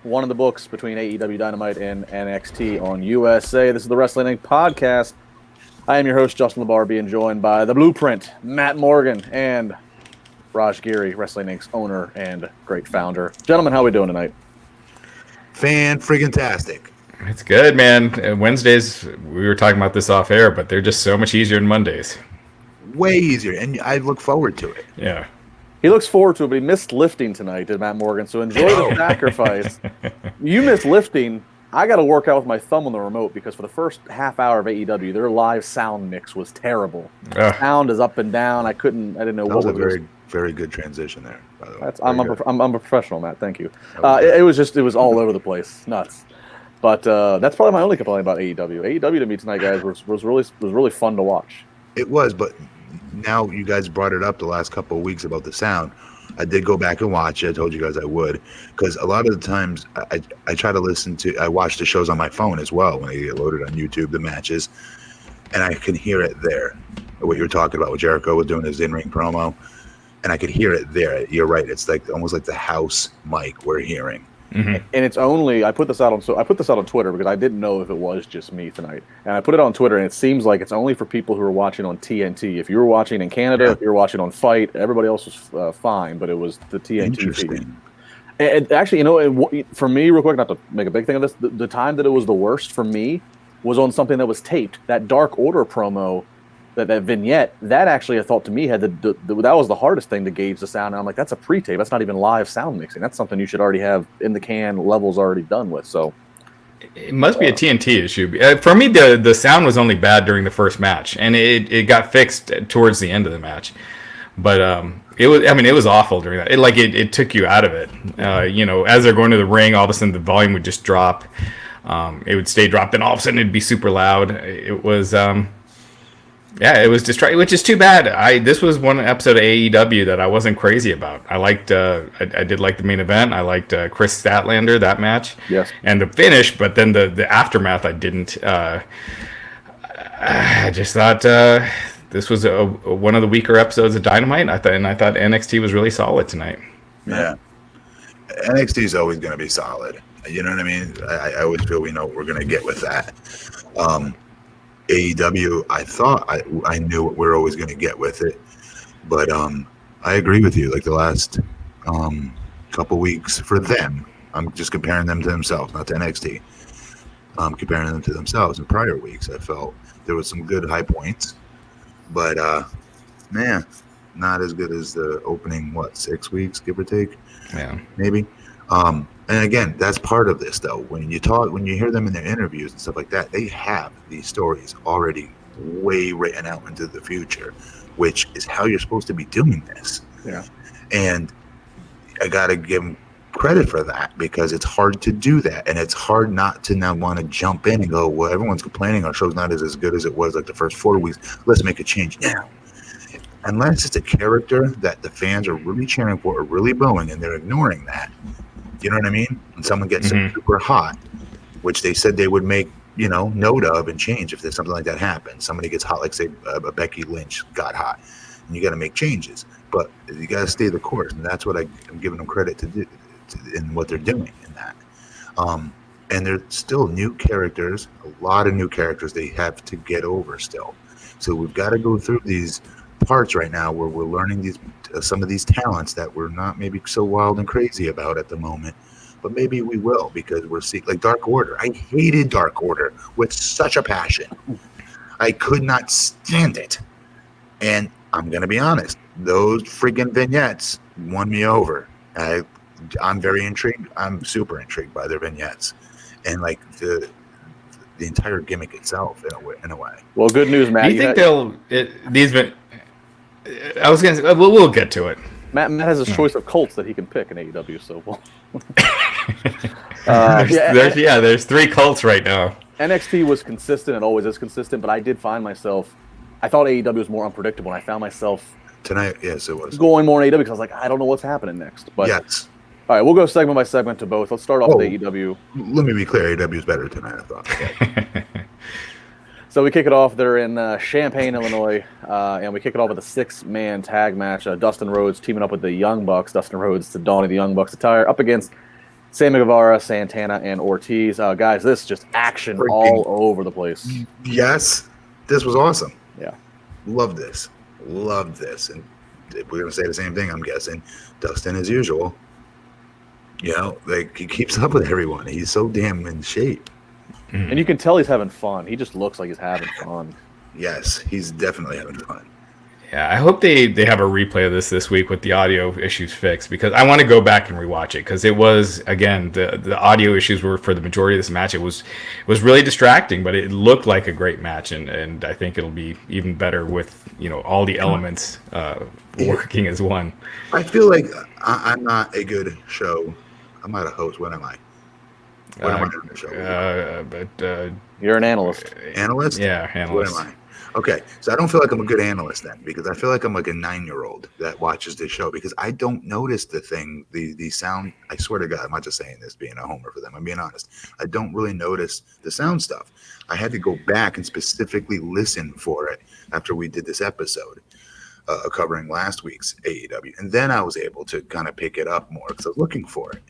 one in the books between AEW Dynamite and NXT on USA. This is the Wrestling Inc. podcast. I am your host, Justin LaBar, being joined by the Blueprint, Matt Morgan, and Raj Giri, Wrestling Inc.'s owner and great founder. Gentlemen, how are we doing tonight? Fan-friggin-tastic. It's good, man. Wednesdays, we were talking about this off air, but they're just so much easier than Mondays. Way easier, and I look forward to it. Yeah. He looks forward to it, but he missed lifting tonight, did Matt Morgan, so enjoy the sacrifice. You missed lifting. I got to work out with my thumb on the remote because for the first half hour of AEW, their live sound mix was terrible. Sound is up and down. I didn't know that what was a very good transition there, by the way. I'm a professional, Matt. Thank you. It was all over the place, nuts. But that's probably my only complaint about AEW. AEW to me tonight, guys, was really fun to watch. It was, but now you guys brought it up the last couple of weeks about the sound. I did go back and watch it. I told you guys I would, because a lot of the times I try to I watch the shows on my phone as well when they get loaded on YouTube, the matches, and I can hear it there. What you were talking about, what Jericho was doing his in-ring promo, and I could hear it there. You're right. It's like almost like the house mic we're hearing. Mm-hmm. And it's only I put this out on Twitter because I didn't know if it was just me tonight, and I put it on Twitter, and it seems like it's only for people who are watching on TNT. If you were watching in Canada, if you were watching on Fight, everybody else was fine, but it was the TNT feed. And actually, for me, real quick, not to make a big thing of this, the time that it was the worst for me was on something that was taped. That Dark Order promo, that vignette, that actually I thought to me had that was the hardest thing to gauge the sound. And I'm like, that's a pre-tape. That's not even live sound mixing. That's something you should already have in the can, levels already done with. So it must be a TNT issue. For me, the sound was only bad during the first match, and it got fixed towards the end of the match. But it was awful during that. It took you out of it. As they're going to the ring, all of a sudden the volume would just drop. It would stay dropped, then all of a sudden it'd be super loud. It was. It was distracting, which is too bad. This was one episode of AEW that I wasn't crazy about. I liked, I did like the main event. I liked Chris Statlander, that match, yes, and the finish. But then the aftermath, I didn't. I just thought this was one of the weaker episodes of Dynamite. I thought NXT was really solid tonight. Yeah, NXT is always going to be solid. You know what I mean? I always feel we know what we're going to get with that. AEW, I thought I knew what we're always going to get with it, but I agree with you. Like the last couple weeks for them, I'm just comparing them to themselves, not to NXT. Comparing them to themselves in prior weeks, I felt there was some good high points, but man, not as good as the opening 6 weeks, give or take, maybe. And again, that's part of this, though. When you hear them in their interviews and stuff like that, they have these stories already way written out into the future, which is how you're supposed to be doing this. Yeah. And I got to give them credit for that, because it's hard to do that. And it's hard not to now want to jump in and go, well, everyone's complaining our show's not as good as it was like the first 4 weeks. Let's make a change now. Unless it's a character that the fans are really cheering for or really booing, and they're ignoring that. You know what I mean? When someone gets super hot, which they said they would make, note of and change if there's something like that happens. Somebody gets hot, like say Becky Lynch got hot, and you got to make changes. But you got to stay the course, and that's what I'm giving them credit to do in what they're doing in that. And there's still new characters, a lot of new characters they have to get over still. So we've got to go through these parts right now where we're learning some of these talents that we're not maybe so wild and crazy about at the moment, but maybe we will, because we're seeing like Dark Order. I hated Dark Order with such a passion. I could not stand it, and I'm gonna be honest, those friggin' vignettes won me over. I'm very intrigued. I'm super intrigued by their vignettes, and like the entire gimmick itself in a way. Well, good news, Matt. Do you think I was going to say, we'll get to it. Matt has his choice of Colts that he can pick in AEW, so there's 3 Colts right now. NXT was consistent and always is consistent, but I did find myself, I thought AEW was more unpredictable, and I found myself tonight, yes, it was going more in AEW because I was like, I don't know what's happening next. But yes. All right, we'll go segment by segment to both. Let's start off with AEW. Let me be clear, AEW is better tonight, I thought. Okay. So we kick it off. They're in Champaign, Illinois, and we kick it off with a 6-man tag match. Dustin Rhodes teaming up with the Young Bucks. Dustin Rhodes to Donnie the Young Bucks attire up against Sammy Guevara, Santana, and Ortiz. Guys, this is just action all over the place. Yes, this was awesome. Yeah. Love this. And we're going to say the same thing, I'm guessing. Dustin, as usual, he keeps up with everyone. He's so damn in shape. And you can tell he's having fun. He just looks like he's having fun. Yes, he's definitely having fun. Yeah, I hope they have a replay of this week with the audio issues fixed, because I want to go back and rewatch it, because it was, again, the audio issues were for the majority of this match. It was really distracting, but it looked like a great match, and I think it'll be even better with all the elements working as one. I feel like I'm not a good show. I'm not a host. What am I? What am I on the show? You're an analyst. Analyst? Yeah, analyst. What am I? Okay, so I don't feel like I'm a good analyst then, because I feel like I'm like a 9-year-old that watches this show, because I don't notice the sound. I swear to God, I'm not just saying this being a homer for them. I'm being honest. I don't really notice the sound stuff. I had to go back and specifically listen for it after we did this episode covering last week's AEW, and then I was able to kind of pick it up more because I was looking for it.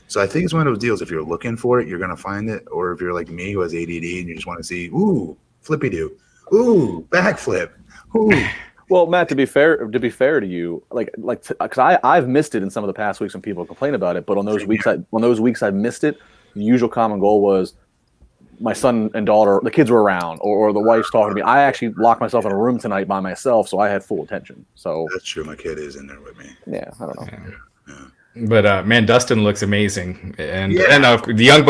So I think it's one of those deals. If you're looking for it, you're going to find it, or if you're like me who has ADD and you just want to see, ooh, flippy do. Ooh, backflip. Ooh. Well, Matt, to be fair to you, because I've missed it in some of the past weeks when people complain about it. But on those weeks I missed it, the usual common goal was my son and daughter, the kids were around, or the wife's talking to me. I actually locked myself in a room tonight by myself, so I had full attention. So that's true. My kid is in there with me. Yeah, I don't know. Yeah. But man, Dustin looks amazing, and the Young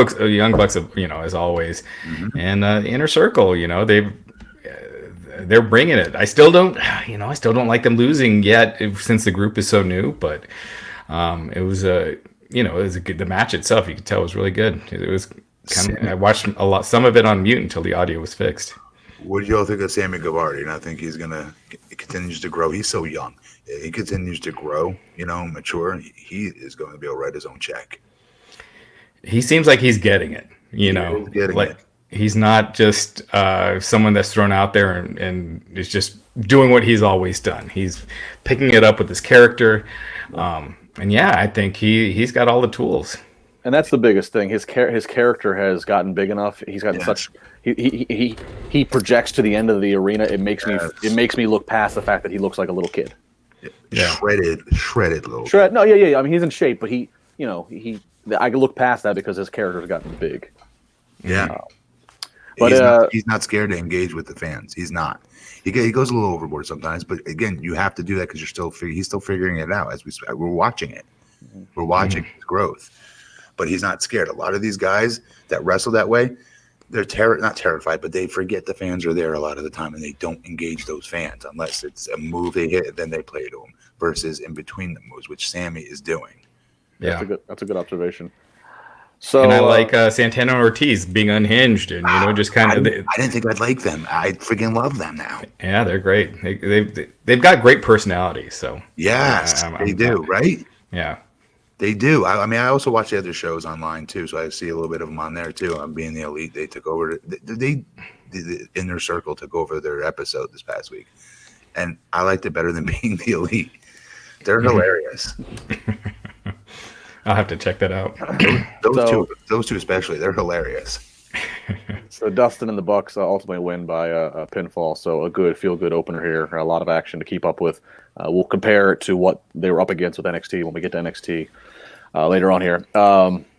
Bucks, as always, and the Inner Circle, they're bringing it. I still don't like them losing yet, since the group is so new. But it was the match itself. You could tell was really good. It was I watched some of it on mute until the audio was fixed. What do y'all think of Sammy Guevara? Do you not think he's gonna continues to grow? He's so young. He continues to grow, mature. He is going to be able to write his own check. He seems like he's getting it, He's not just someone that's thrown out there and is just doing what he's always done. He's picking it up with his character. I think he's got all the tools. And that's the biggest thing. His character has gotten big enough. He's gotten such. He projects to the end of the arena. It makes me look past the fact that he looks like a little kid. Yeah. Shredded little. No, yeah. I mean, he's in shape, but I can look past that because his character's gotten big. Yeah. But he's not scared to engage with the fans. He's not. He goes a little overboard sometimes, but again, you have to do that because he's still figuring it out as we're watching it. We're watching his growth, but he's not scared. A lot of these guys that wrestle that way, they're not terrified, but they forget the fans are there a lot of the time, and they don't engage those fans unless it's a move they hit, and then they play to them. Versus in between the moves, which Sammy is doing. Yeah, that's a good observation. So, and I like Santana and Ortiz being unhinged and just kind of. I didn't think I'd like them. I freaking love them now. Yeah, they're great. They've got great personality. So yes, they do, right? Yeah, they do. I mean, I also watch the other shows online too, so I see a little bit of them on there too. I'm being the Elite. They took over. The Inner Circle took over their episode this past week, and I liked it better than being the Elite. They're hilarious. I'll have to check that out. Those two especially, they're hilarious. So Dustin and the Bucks ultimately win by a pinfall. So a good feel-good opener here. A lot of action to keep up with. We'll compare it to what they were up against with NXT when we get to NXT later on here.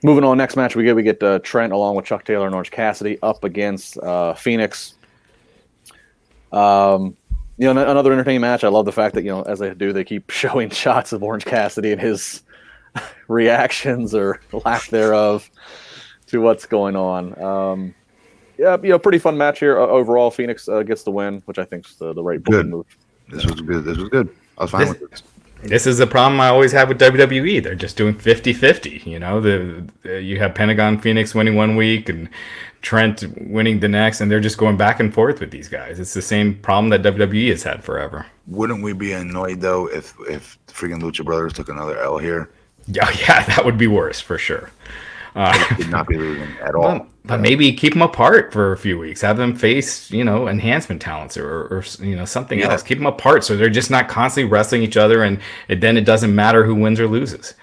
Moving on, next match we get Trent along with Chuck Taylor and Orange Cassidy up against Phoenix. Another entertaining match. I love the fact that as they do, they keep showing shots of Orange Cassidy and his reactions or lack thereof to what's going on. Pretty fun match here overall. Phoenix gets the win, which I think is the right move. This was good. I was fine with this. This is the problem I always have with WWE. They're just doing 50-50. You have Pentagon Phoenix winning one week and Trent winning the next, and they're just going back and forth with these guys. It's the same problem that WWE has had forever. Wouldn't we be annoyed though if the freaking Lucha Brothers took another L here? Yeah, that would be worse for sure. Would not be losing at all. But maybe keep them apart for a few weeks. Have them face, enhancement talents or something else. Keep them apart so they're just not constantly wrestling each other, and then it doesn't matter who wins or loses.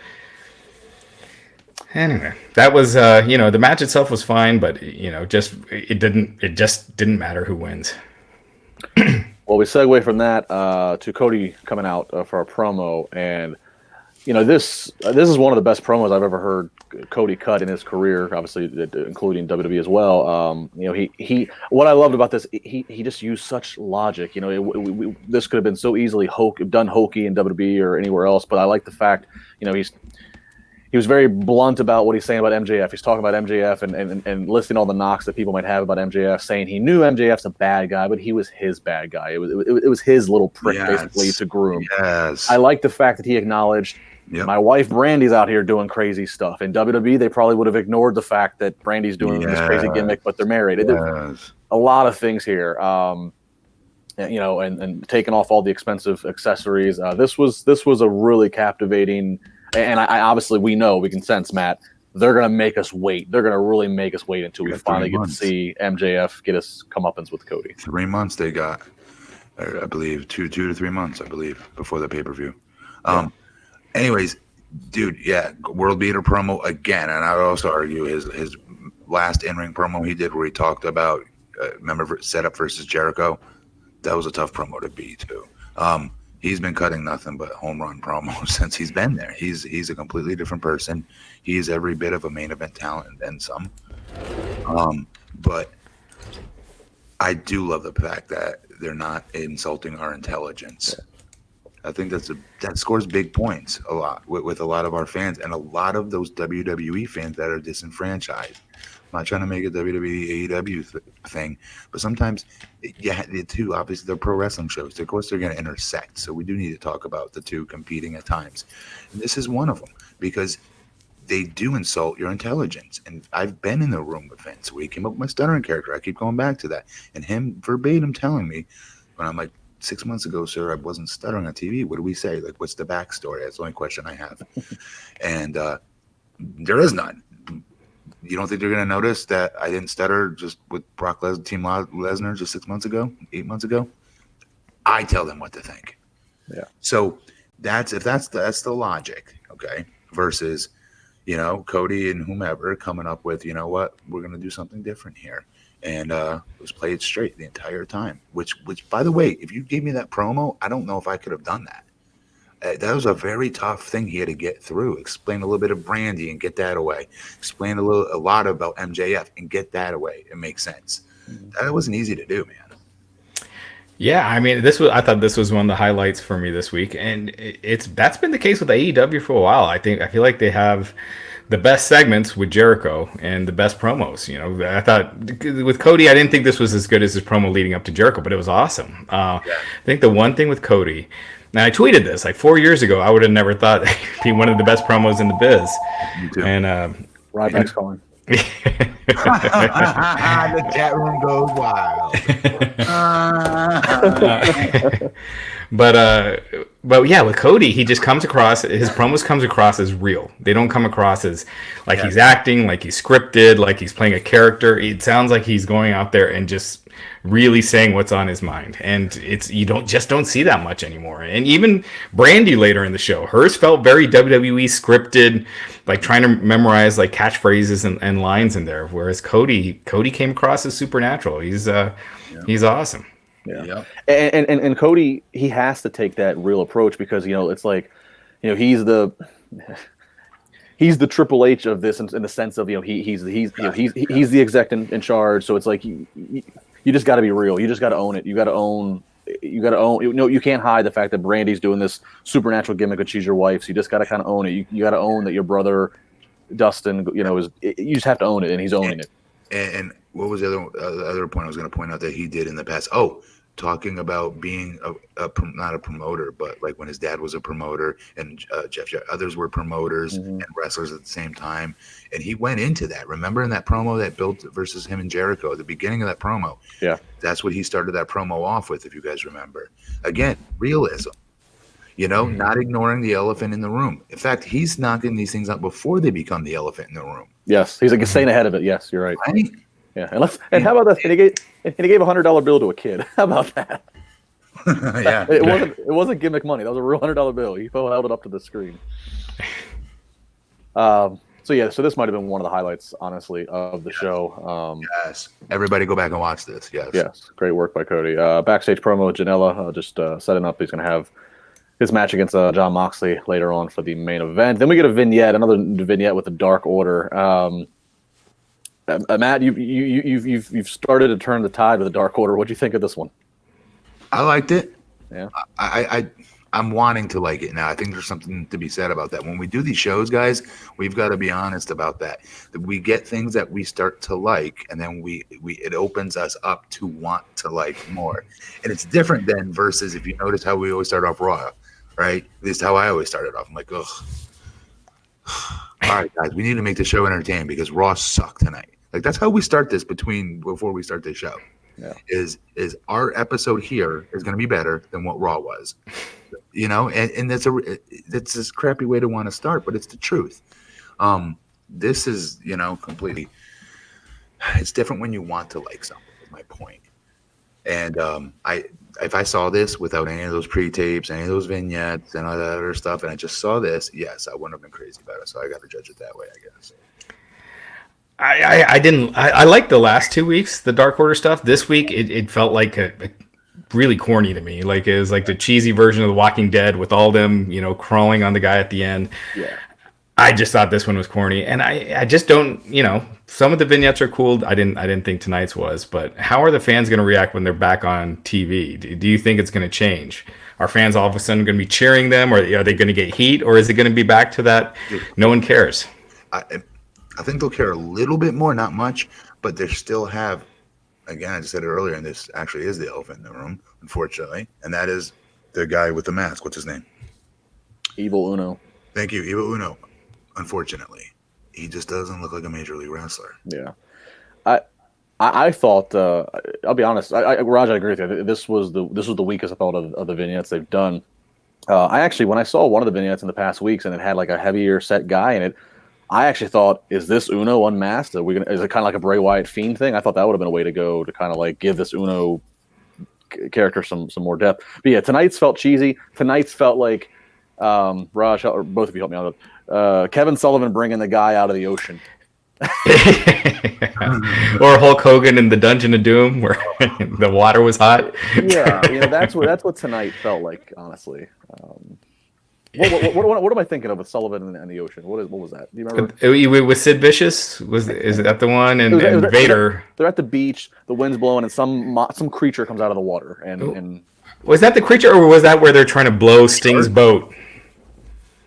Anyway, that was the match itself was fine, but it just didn't matter who wins. Well, we segue from that to Cody coming out for a promo, and this is one of the best promos I've ever heard Cody cut in his career, obviously including WWE as well. He what I loved about this, he just used such logic. This could have been so easily done hokey in WWE or anywhere else, but I like the fact, he was very blunt about what he's saying about MJF. He's talking about MJF and listing all the knocks that people might have about MJF, saying he knew MJF's a bad guy, but he was his bad guy. It was his little prick, basically, to groom. Yes. I like the fact that he acknowledged, my wife Brandy's out here doing crazy stuff. In WWE, they probably would have ignored the fact that Brandy's doing this crazy gimmick, but they're married. A lot of things here. And taking off all the expensive accessories. This was a really captivating. And I obviously we can sense, Matt, they're going to make us wait. They're going to really make us wait until we finally get to see MJF get us comeuppance with Cody. 3 months they got, I believe, 2 to 3 months, I believe, before the pay-per-view. Anyways, dude, world beater promo again. And I would also argue his last in-ring promo he did where he talked about, remember, setup versus Jericho. That was a tough promo to be, too. He's been cutting nothing but home run promos since he's been there. He's a completely different person. He's every bit of a main event talent and then some. But I do love the fact that they're not insulting our intelligence. I think that scores big points a lot with a lot of our fans and a lot of those WWE fans that are disenfranchised. I'm not trying to make a WWE AEW thing, but sometimes, the two, obviously, they're pro wrestling shows. Of course, they're going to intersect, so we do need to talk about the two competing at times. And this is one of them, because they do insult your intelligence. And I've been in the room with Vince. We came up with my stuttering character. I keep going back to that. And him verbatim telling me, when I'm like, 6 months ago, sir, I wasn't stuttering on TV. What do we say? Like, what's the backstory? That's the only question I have. And there is none. You don't think they're going to notice that I didn't stutter just with Brock Lesnar, Team Lesnar, just 6 months ago, 8 months ago? I tell them what to think. Yeah. So that's the logic, okay? Versus, Cody and whomever coming up with, what, we're going to do something different here, and let's play it straight the entire time. Which, by the way, if you gave me that promo, I don't know if I could have done that. That was a very tough thing he had to get through. Explain a little bit of Brandy and get that away. Explain a lot about MJF and get that away. It makes sense. That wasn't easy to do, man. Yeah, I mean, I thought this was one of the highlights for me this week, and that's been the case with AEW for a while. I feel like they have the best segments with Jericho and the best promos. I thought with Cody, I didn't think this was as good as his promo leading up to Jericho, but it was awesome. I think the one thing with Cody. Now, I tweeted this like 4 years ago. I would have never thought he'd be one of the best promos in the biz. Me too. And Ryback's calling. The chat room goes wild. But yeah, with Cody, he just comes across, his promos comes across as real. They don't come across as like he's acting, like he's scripted, like he's playing a character. It sounds like he's going out there and just really saying what's on his mind. And you don't see that much anymore. And even Brandy later in the show, hers felt very WWE scripted, like trying to memorize like catchphrases and lines in there. Whereas Cody came across as supernatural. He's awesome. Yeah. And Cody, he has to take that real approach because it's like, he's the Triple H of this in the sense of he's the exec in charge. So it's like you just got to be real. You just got to own it. You got to own. You can't hide the fact that Brandy's doing this supernatural gimmick that she's your wife. So you just got to kind of own it. You got to own that your brother Dustin, you just have to own it, and he's owning it. And what was the other point I was going to point out that he did in the past? Oh, talking about being not a promoter, but like when his dad was a promoter and Jeff, others were promoters and wrestlers at the same time. And he went into that. Remember in that promo that built versus him and Jericho, at the beginning of that promo? Yeah. That's what he started that promo off with, if you guys remember. Again, realism. Not ignoring the elephant in the room. In fact, he's knocking these things out before they become the elephant in the room. Yes. He's like staying ahead of it. Yes, you're right. Right? Yeah, and how about that? And he gave $100 bill to a kid. How about that? Yeah, it wasn't gimmick money. That was a real $100 bill. He held it up to the screen. So So this might have been one of the highlights, honestly, of the show. Yes, everybody go back and watch this. Yes, great work by Cody. Backstage promo, Janela just setting up. He's going to have his match against John Moxley later on for the main event. Then we get another vignette with the Dark Order. Matt, you've started to turn the tide with the Dark Order. What do you think of this one? I liked it. Yeah, I'm wanting to like it now. I think there's something to be said about that. When we do these shows, guys, we've got to be honest about that. We get things that we start to like, and then it opens us up to want to like more. And it's different than versus if you notice how we always start off Raw, right? At least how I always started off. I'm like, ugh. All right, guys, we need to make the show entertaining because Raw sucked tonight. Like that's how we start this before we start this show. Yeah. Is our episode here is going to be better than what Raw was, and that's this crappy way to want to start, but it's the truth. This is completely. It's different when you want to like something. Is my point. And if I saw this without any of those pre-tapes, any of those vignettes, and all that other stuff, and I just saw this, yes, I wouldn't have been crazy about it. So I got to judge it that way, I guess. I didn't. I liked the last 2 weeks, the Dark Order stuff. This week, it felt like a really corny to me. Like it was like the cheesy version of The Walking Dead with all them, crawling on the guy at the end. Yeah. I just thought this one was corny, and I just don't. Some of the vignettes are cool. I didn't think tonight's was, but how are the fans going to react when they're back on TV? Do you think it's going to change? Are fans all of a sudden going to be cheering them, or are they going to get heat, or is it going to be back to that? No one cares. I think they'll care a little bit more, not much, but they still have, again, I just said it earlier, and this actually is the elephant in the room, unfortunately, and that is the guy with the mask. What's his name? Evil Uno. Thank you, Evil Uno. Unfortunately, he just doesn't look like a major league wrestler. Yeah. I thought, I'll be honest, Raj, I agree with you. This was the weakest I thought of the vignettes they've done. I actually, when I saw one of the vignettes in the past weeks and it had like a heavier set guy in it, I actually thought, is this Uno unmasked? Is it kind of like a Bray Wyatt Fiend thing? I thought that would have been a way to go to kind of like give this Uno character some more depth. But yeah, tonight's felt cheesy. Tonight's felt like Raj, or both of you help me out. Kevin Sullivan bringing the guy out of the ocean. Or Hulk Hogan in the Dungeon of Doom where the water was hot. Yeah, that's what tonight felt like, honestly. What am I thinking of with Sullivan and the ocean? What was that? Do you remember? With Sid Vicious? Is that the one? And Vader. They're at the beach. The wind's blowing, and some creature comes out of the water. And was that the creature, or was that where they're trying to blow Sting's boat?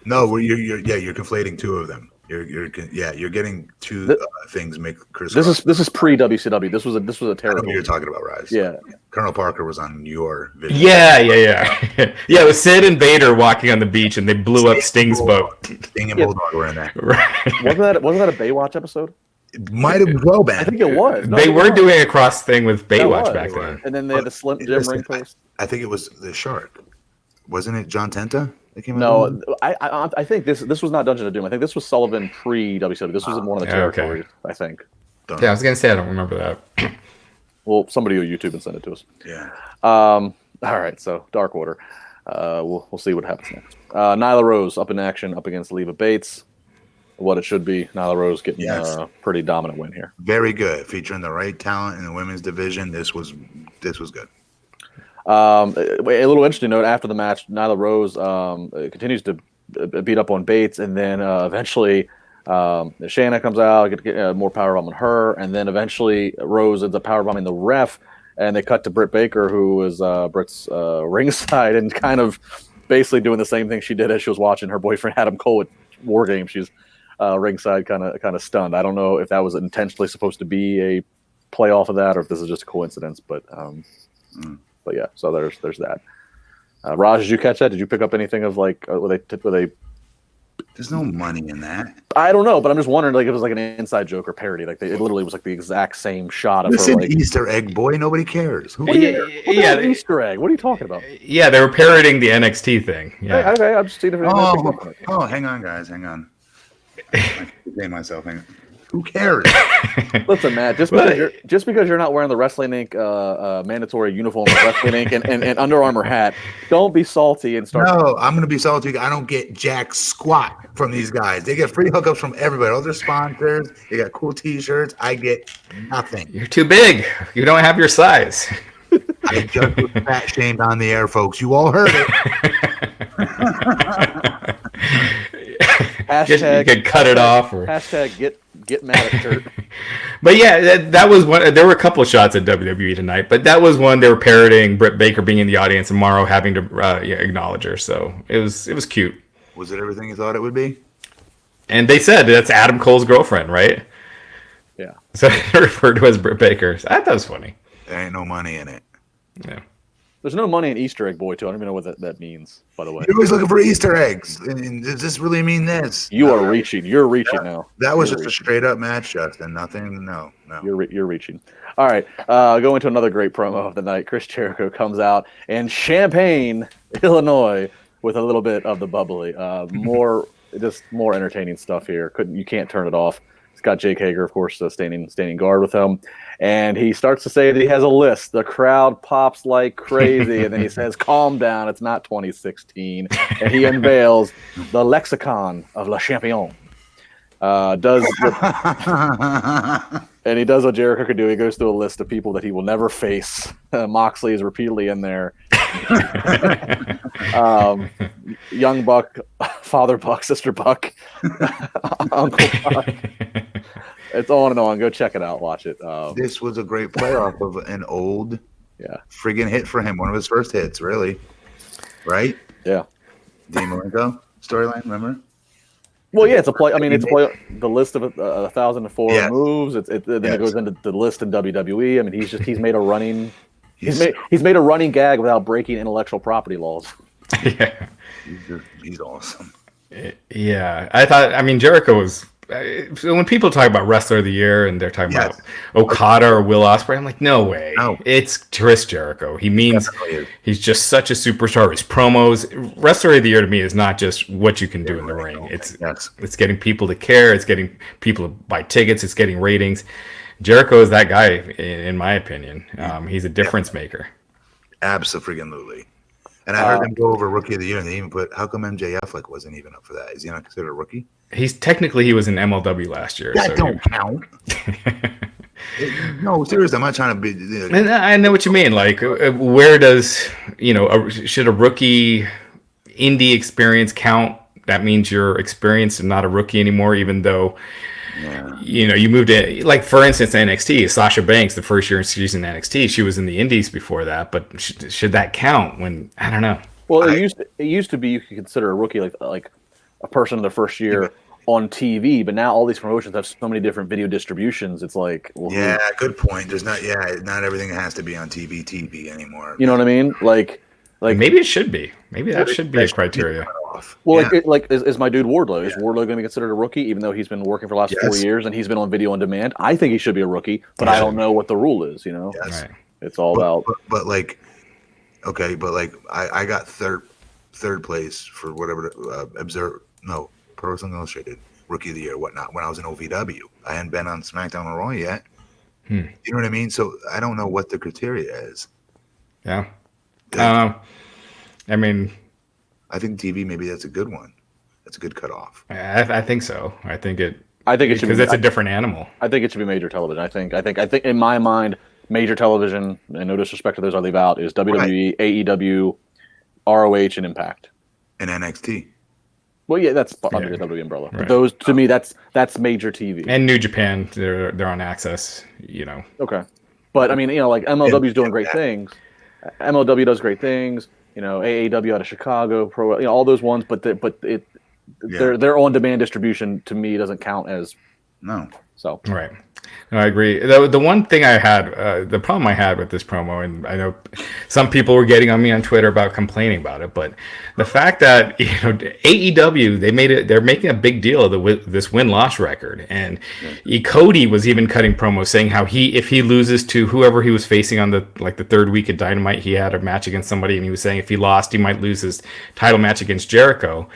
No, you're conflating two of them. You're getting two things make Chris. This is pre WCW. This was a terrible. I know what you're talking about, Raj. Yeah. Colonel Parker was on your video. Yeah. Yeah, it was Sid and Vader walking on the beach, and they blew up Sting's boat. Sting and Bulldog were in there. Right. Wasn't that a Baywatch episode? It might have well been. I think it was. No, they were doing a cross thing with Baywatch back then. And then they had the Slim Jim ring post. I think it was the Shark. Wasn't it John Tenta? No, I think this was not Dungeon of Doom. I think this was Sullivan pre WCW. This was in one of the territories. Okay. I think. Yeah, I was gonna say I don't remember that. Well, somebody will YouTube and send it to us. Yeah. All right. So Dark Order. We'll see what happens next. Nyla Rose up in action up against Leva Bates. What it should be. Nyla Rose getting a pretty dominant win here. Very good, featuring the right talent in the women's division. This was good. A little interesting note after the match, Nyla Rose continues to beat up on Bates, and then eventually Shayna comes out, get more powerbomb on her, and then eventually Rose ends up powerbombing the ref, and they cut to Britt Baker, who was Britt's ringside, and kind of basically doing the same thing she did as she was watching her boyfriend Adam Cole at War Games. She's ringside, kind of stunned. I don't know if that was intentionally supposed to be a play off of that, or if this is just a coincidence, but. But yeah, so there's that. Raj, did you catch that? Did you pick up anything of like were they? There's no money in that. I don't know, but I'm just wondering like if it was like an inside joke or parody. Like it literally was like the exact same shot of her. Like Easter egg, boy. Nobody cares. Who cares? Easter egg. What are you talking about? Yeah, they were parodying the NXT thing. Yeah. Okay, I'm just seeing if hang on, guys, hang on. I can contain myself. Hang on. Who cares? Listen, Matt, just because you're not wearing the Wrestling Inc. Mandatory uniform with Wrestling Inc. and Under Armour hat, don't be salty and start. No, I'm going to be salty. I don't get jack squat from these guys. They get free hookups from everybody. All their sponsors. They got cool T-shirts. I get nothing. You're too big. You don't have your size. I just was fat shamed on the air, folks. You all heard it. Hashtag, you could cut it off. Or... Hashtag get mad at shirt. But yeah, that was one. There were a couple of shots at WWE tonight, but that was one they were parroting Britt Baker being in the audience and Morrow having to acknowledge her. So it was cute. Was it everything you thought it would be? And they said that's Adam Cole's girlfriend, right? Yeah. So they referred to as Britt Baker. So I thought that was funny. There ain't no money in it. Yeah. There's no money in Easter egg boy, too. I don't even know what that means, by the way. You're always looking for Easter eggs. And does this really mean this? You are reaching. You're reaching now. That was just a straight up match, Justin. Nothing. No. You're reaching. All right. Go into another great promo of the night. Chris Jericho comes out in Champaign, Illinois, with a little bit of the bubbly. More entertaining stuff here. You can't turn it off. He's got Jake Hager, of course, standing guard with him. And he starts to say that he has a list. The crowd pops like crazy. And then he says, calm down. It's not 2016. And he unveils the lexicon of Le Champion. And he does what Jericho could do. He goes through a list of people that he will never face. Moxley is repeatedly in there. Young Buck, Father Buck, Sister Buck, Uncle Buck. It's on and on. Go check it out. Watch it. This was a great playoff of an old friggin' hit for him. One of his first hits, really. Right? Yeah. Dean Malenko storyline, remember? Well, yeah, it's a play. I mean, it's a play. The list of 1,004 moves. Then it goes into the list in WWE. I mean, he's made a running. He's made a running gag without breaking intellectual property laws. Yeah, he's awesome. Yeah, I mean, Jericho was. So when people talk about wrestler of the year and they're talking about Okada or Will Ospreay, I'm like, no way. No. It's Chris Jericho. He's just such a superstar. His promos, wrestler of the year to me is not just what you can do in the ring. It's getting people to care. It's getting people to buy tickets. It's getting ratings. Jericho is that guy, in my opinion. He's a difference maker. Absolutely. And I heard them go over Rookie of the Year, and they even put, how come MJF wasn't even up for that? Is he not considered a rookie? He was in MLW last year. That don't count. No, seriously, I'm not trying to be. And I know what you mean. Like, where does should a rookie indie experience count? That means you're experienced and not a rookie anymore, even though. Yeah. You moved in, like, for instance, NXT. Sasha Banks, the first year she's in NXT, she was in the Indies before that. But should that count? When I don't know. Well, it used to be you could consider a rookie like a person in their first year on TV, but now all these promotions have so many different video distributions. It's like, good point. There's not everything has to be on TV anymore. You know what I mean? Like maybe it should be. Maybe that should be a criteria. Well, is my dude Wardlow? Is Wardlow going to be considered a rookie, even though he's been working for the last 4 years and he's been on video on demand? I think he should be a rookie, but I don't know what the rule is. Yes. Right. It's all about. I got third place for whatever Pro Wrestling Illustrated Rookie of the Year, whatnot. When I was in OVW, I hadn't been on SmackDown or Raw yet. You know what I mean? So I don't know what the criteria is. Yeah. I mean, I think TV, maybe that's a good one. That's a good cutoff. I think so. I think it should, because it's a different animal. I think it should be major television. I think in my mind, major television, and no disrespect to those I leave out, is WWE, AEW, ROH, and Impact. And NXT. Well, yeah, that's under the WWE umbrella. But those, to me, that's major TV. And New Japan, they're on Access. Okay, but I mean, like MLW's doing great things. MLW does great things. AAW out of Chicago, all those ones. But their on-demand distribution to me doesn't count as So right. No, I agree. The one thing I had, the problem I had with this promo, and I know some people were getting on me on Twitter about complaining about it, but the fact that AEW, they're making a big deal of this win-loss record, and Cody was even cutting promos saying how if he loses to whoever he was facing on the third week at Dynamite, he had a match against somebody, and he was saying if he lost, he might lose his title match against Jericho.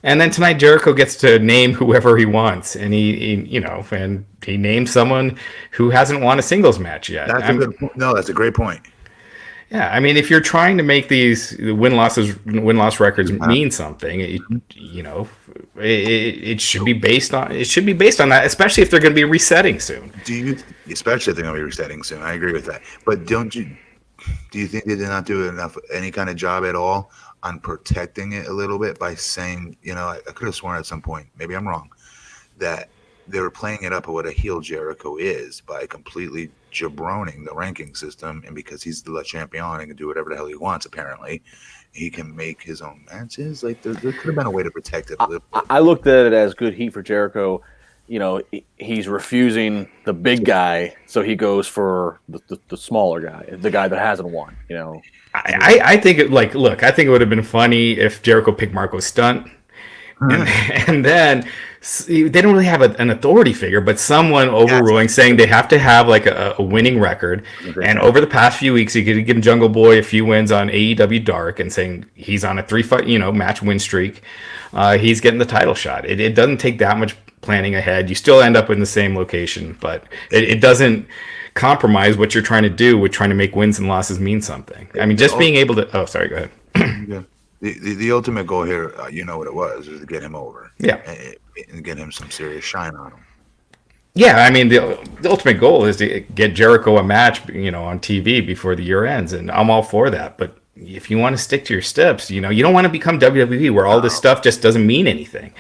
And then tonight Jericho gets to name whoever he wants, and he named someone who hasn't won a singles match yet. That's a good point. No, that's a great point. Yeah, I mean, if you're trying to make these win-loss records mean something, it should be based on that, especially if they're going to be resetting soon. Especially if they're going to be resetting soon. I agree with that. But do you think they did not do any kind of job at all on protecting it a little bit by saying, I could have sworn at some point, maybe I'm wrong, that they were playing it up at what a heel Jericho is by completely jabroning the ranking system, and because he's the champion and can do whatever the hell he wants, apparently he can make his own matches. Like there could have been a way to protect it a little bit. I looked at it as good heat for Jericho. He's refusing the big guy, so he goes for the smaller guy, the guy that hasn't won. I think I think it would have been funny if Jericho picked Marco Stunt. And then they don't really have an authority figure, but someone overruling, saying they have to have like a winning record. And over the past few weeks, you could give Jungle Boy a few wins on AEW Dark, and saying he's on a 3-fight match win streak. He's getting the title shot. It doesn't take that much planning ahead. You still end up in the same location, but it doesn't compromise what you're trying to do with trying to make wins and losses mean something. I mean, just being able to. Oh, sorry. Go ahead. Yeah. The ultimate goal here, what it was to get him over. Yeah. And get him some serious shine on him. Yeah, I mean, the ultimate goal is to get Jericho a match, on TV before the year ends, and I'm all for that. But if you want to stick to your steps, you don't want to become WWE where all this stuff just doesn't mean anything,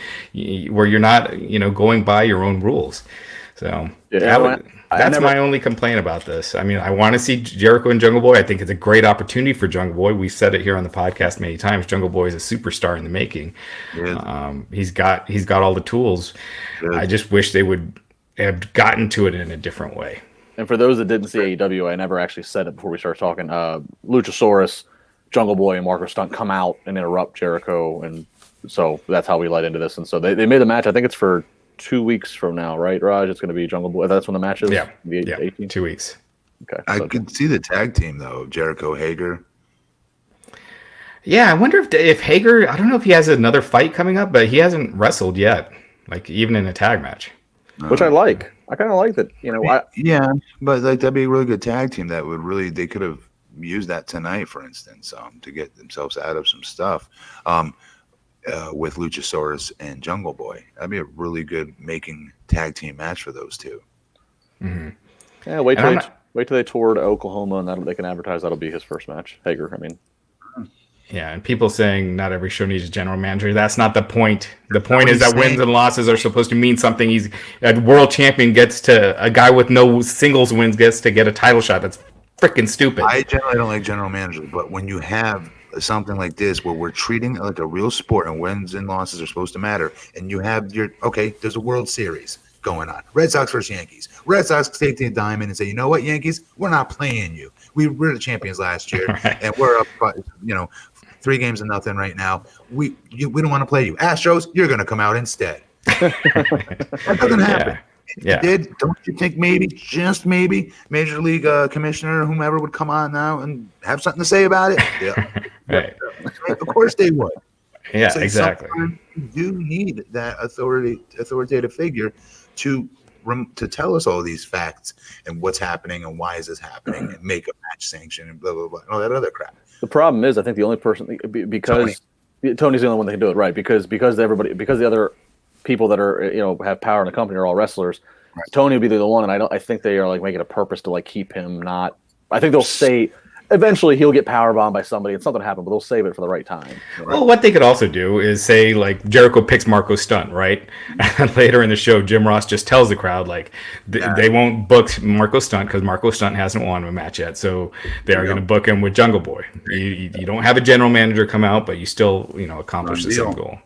where you're not, going by your own rules. So that's my only complaint about this. I mean, I want to see Jericho and Jungle Boy. I think it's a great opportunity for Jungle Boy. We've said it here on the podcast many times. Jungle Boy is a superstar in the making. Yeah. He's got all the tools. Yeah. I just wish they would have gotten to it in a different way. And for those that didn't see AEW, I never actually said it before we started talking. Luchasaurus, Jungle Boy, and Marco Stunt come out and interrupt Jericho, and so that's how we led into this. And so they made the match. I think it's for 2 weeks from now, right, Raj? It's going to be Jungle Boy. That's when the match is? Yeah. 18? 2 weeks. Okay. I could see the tag team, though. Jericho, Hager. Yeah, I wonder if Hager, I don't know if he has another fight coming up, but he hasn't wrestled yet, like even in a tag match. Which I like. I kind of like that, Yeah, but that'd be a really good tag team that would really, they could have used that tonight, for instance, to get themselves out of some stuff. With Luchasaurus and Jungle Boy. That'd be a really good making tag team match for those two. Mm-hmm. Yeah, wait till they tour to Oklahoma, and they can advertise that'll be his first match. Hager, I mean. Yeah, and people saying not every show needs a general manager. That's not the point. The point is that wins and losses are supposed to mean something. A world champion a guy with no singles wins gets to get a title shot. That's freaking stupid. I generally don't like general managers, but when you have something like this where we're treating it like a real sport and wins and losses are supposed to matter, and you have there's a World Series going on, Red Sox versus Yankees. Red Sox take the diamond and say, you know what, Yankees, we're not playing you. We were the champions last year, right, and we're up 3-0 right now. We don't want to play you. Astros, you're going to come out instead. That doesn't happen. Yeah. Don't you think maybe, just maybe, Major League Commissioner or whomever would come on now and have something to say about it? Yeah. Right. Of course they would. Yeah, so exactly. You do need that authoritative figure to tell us all these facts and what's happening and why is this happening and make a match sanction and blah, blah, blah, and all that other crap. The problem is, I think the only person, because Tony's the only one that can do it, right? Because the other people that are have power in the company are all wrestlers. Right. Tony would be the one, and I think they are making a purpose to keep him not. I think they'll say eventually he'll get powerbombed by somebody and something happen, but they'll save it for the right time. Right? Well, what they could also do is say Jericho picks Marco Stunt, right? And later in the show, Jim Ross just tells the crowd they won't book Marco Stunt because Marco Stunt hasn't won a match yet, so they are going to book him with Jungle Boy. You don't have a general manager come out, but you still accomplish the same goal.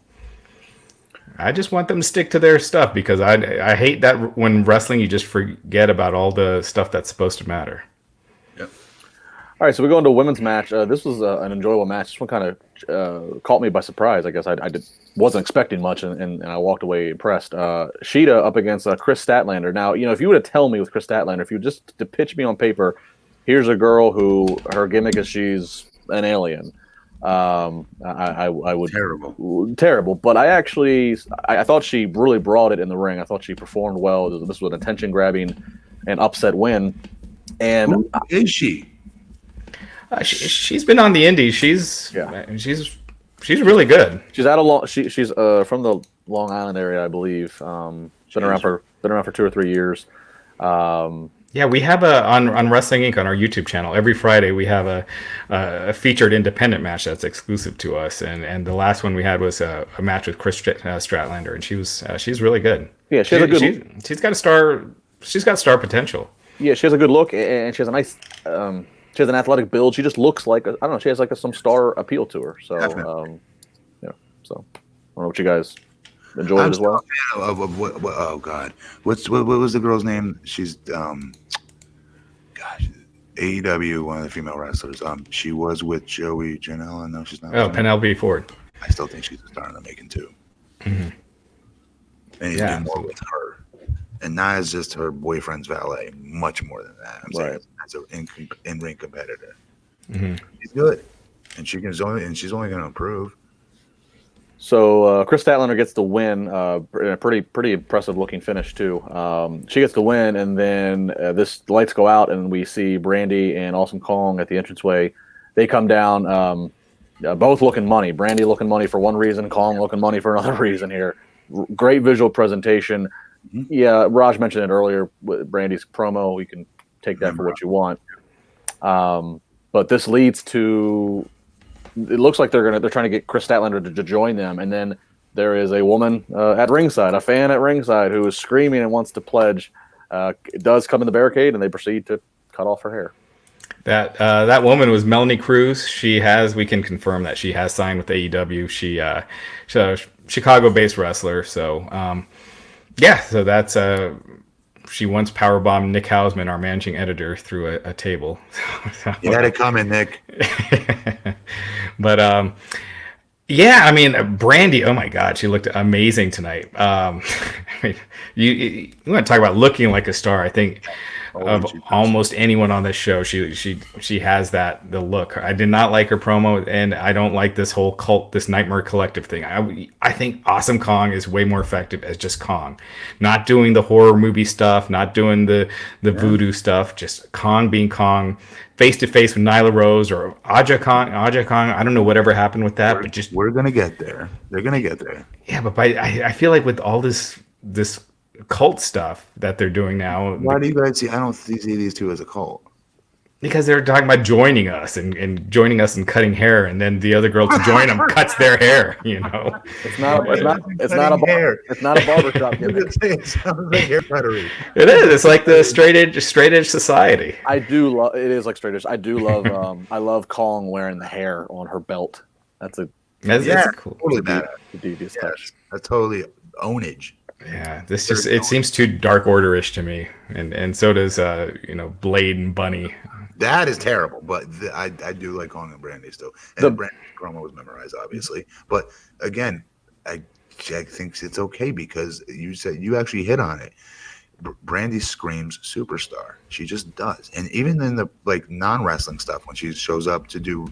I just want them to stick to their stuff because I hate that when wrestling you just forget about all the stuff that's supposed to matter. Yep. All right, so we go into a women's match. This was an enjoyable match. This one kind of caught me by surprise. I guess I wasn't expecting much, and I walked away impressed. Sheeta up against Chris Statlander. Now, if you were to tell me with Chris Statlander, if you just to pitch me on paper, here's a girl who her gimmick is she's an alien. I would terrible. But I thought she really brought it in the ring. I thought she performed well. This was an attention grabbing and upset win. And who is she? She's been on the indies. She's really good. She's she's from the Long Island area, I believe. Been around for 2 or 3 years. Yeah, we have on Wrestling Inc. on our YouTube channel every Friday. We have a featured independent match that's exclusive to us, and the last one we had was a match with Chris Stratlander, and she's really good. Yeah, she's got star potential. Yeah, she has a good look, and she has a nice. She has an athletic build. She just looks like I don't know. She has like some star appeal to her. So, yeah. So, I don't know what you guys enjoyed it as well. Oh God, what was the girl's name? She's AEW, one of the female wrestlers. She was with Joey Janela. No, she's not. Oh, Penelope Ford. I still think she's a star in the making too. Mm-hmm. And he's doing more with her, and not as just her boyfriend's valet. Much more than that. I'm saying as an in-ring competitor. Mm-hmm. She's good, and she's only going to improve. So Chris Statlander gets the win, a pretty impressive looking finish too. She gets the win, and then the lights go out, and we see Brandy and Awesome Kong at the entranceway. They come down, both looking money. Brandy looking money for one reason, Kong looking money for another reason here. Great visual presentation. Mm-hmm. Yeah, Raj mentioned it earlier with Brandy's promo. You can take that for what you want. But this leads to. It looks like they're trying to get Chris Statlander to join them, and then there is a woman at ringside, a fan at ringside, who is screaming and wants to pledge. It does come in the barricade, and they proceed to cut off her hair. That woman was Melanie Cruz. We can confirm that she has signed with AEW. She's a Chicago-based wrestler, so so that's she once powerbombed Nick Hausman, our managing editor, through a table. You had it coming, Nick. But I mean, Brandy. Oh my God, she looked amazing tonight. I mean, you want to talk about looking like a star? I think of almost anyone on this show, she has the look. I did not like her promo, and I don't like this whole this Nightmare Collective thing. I think Awesome Kong is way more effective as just Kong, not doing the horror movie stuff, not doing the voodoo stuff, just Kong being Kong, face to face with Nyla Rose or Aja Kong. I don't know whatever happened with that, but just we're gonna get there. They're gonna get there. Yeah, but I feel like with all this cult stuff that they're doing now. Why do you guys see? I don't see these two as a cult. Because they're talking about joining us and joining us and cutting hair, and then the other girl to join them cuts their hair. You know, it's not a barbershop gimmick. It sounds like hair cuttery. It is. It's like the straight edge society. I do love. It is like straight edge. I do love. I love Kong wearing the hair on her belt. That's cool. Totally bad. The devious touch. That's totally ownage. Yeah, it seems too Dark Order-ish to me, and so does Blade and Bunny. That is terrible, but I do like Kong and Brandy still. And the Brandy promo was memorized, obviously. But again, I think it's okay because you actually hit on it. Brandy screams superstar. She just does. And even in the non-wrestling stuff, when she shows up to do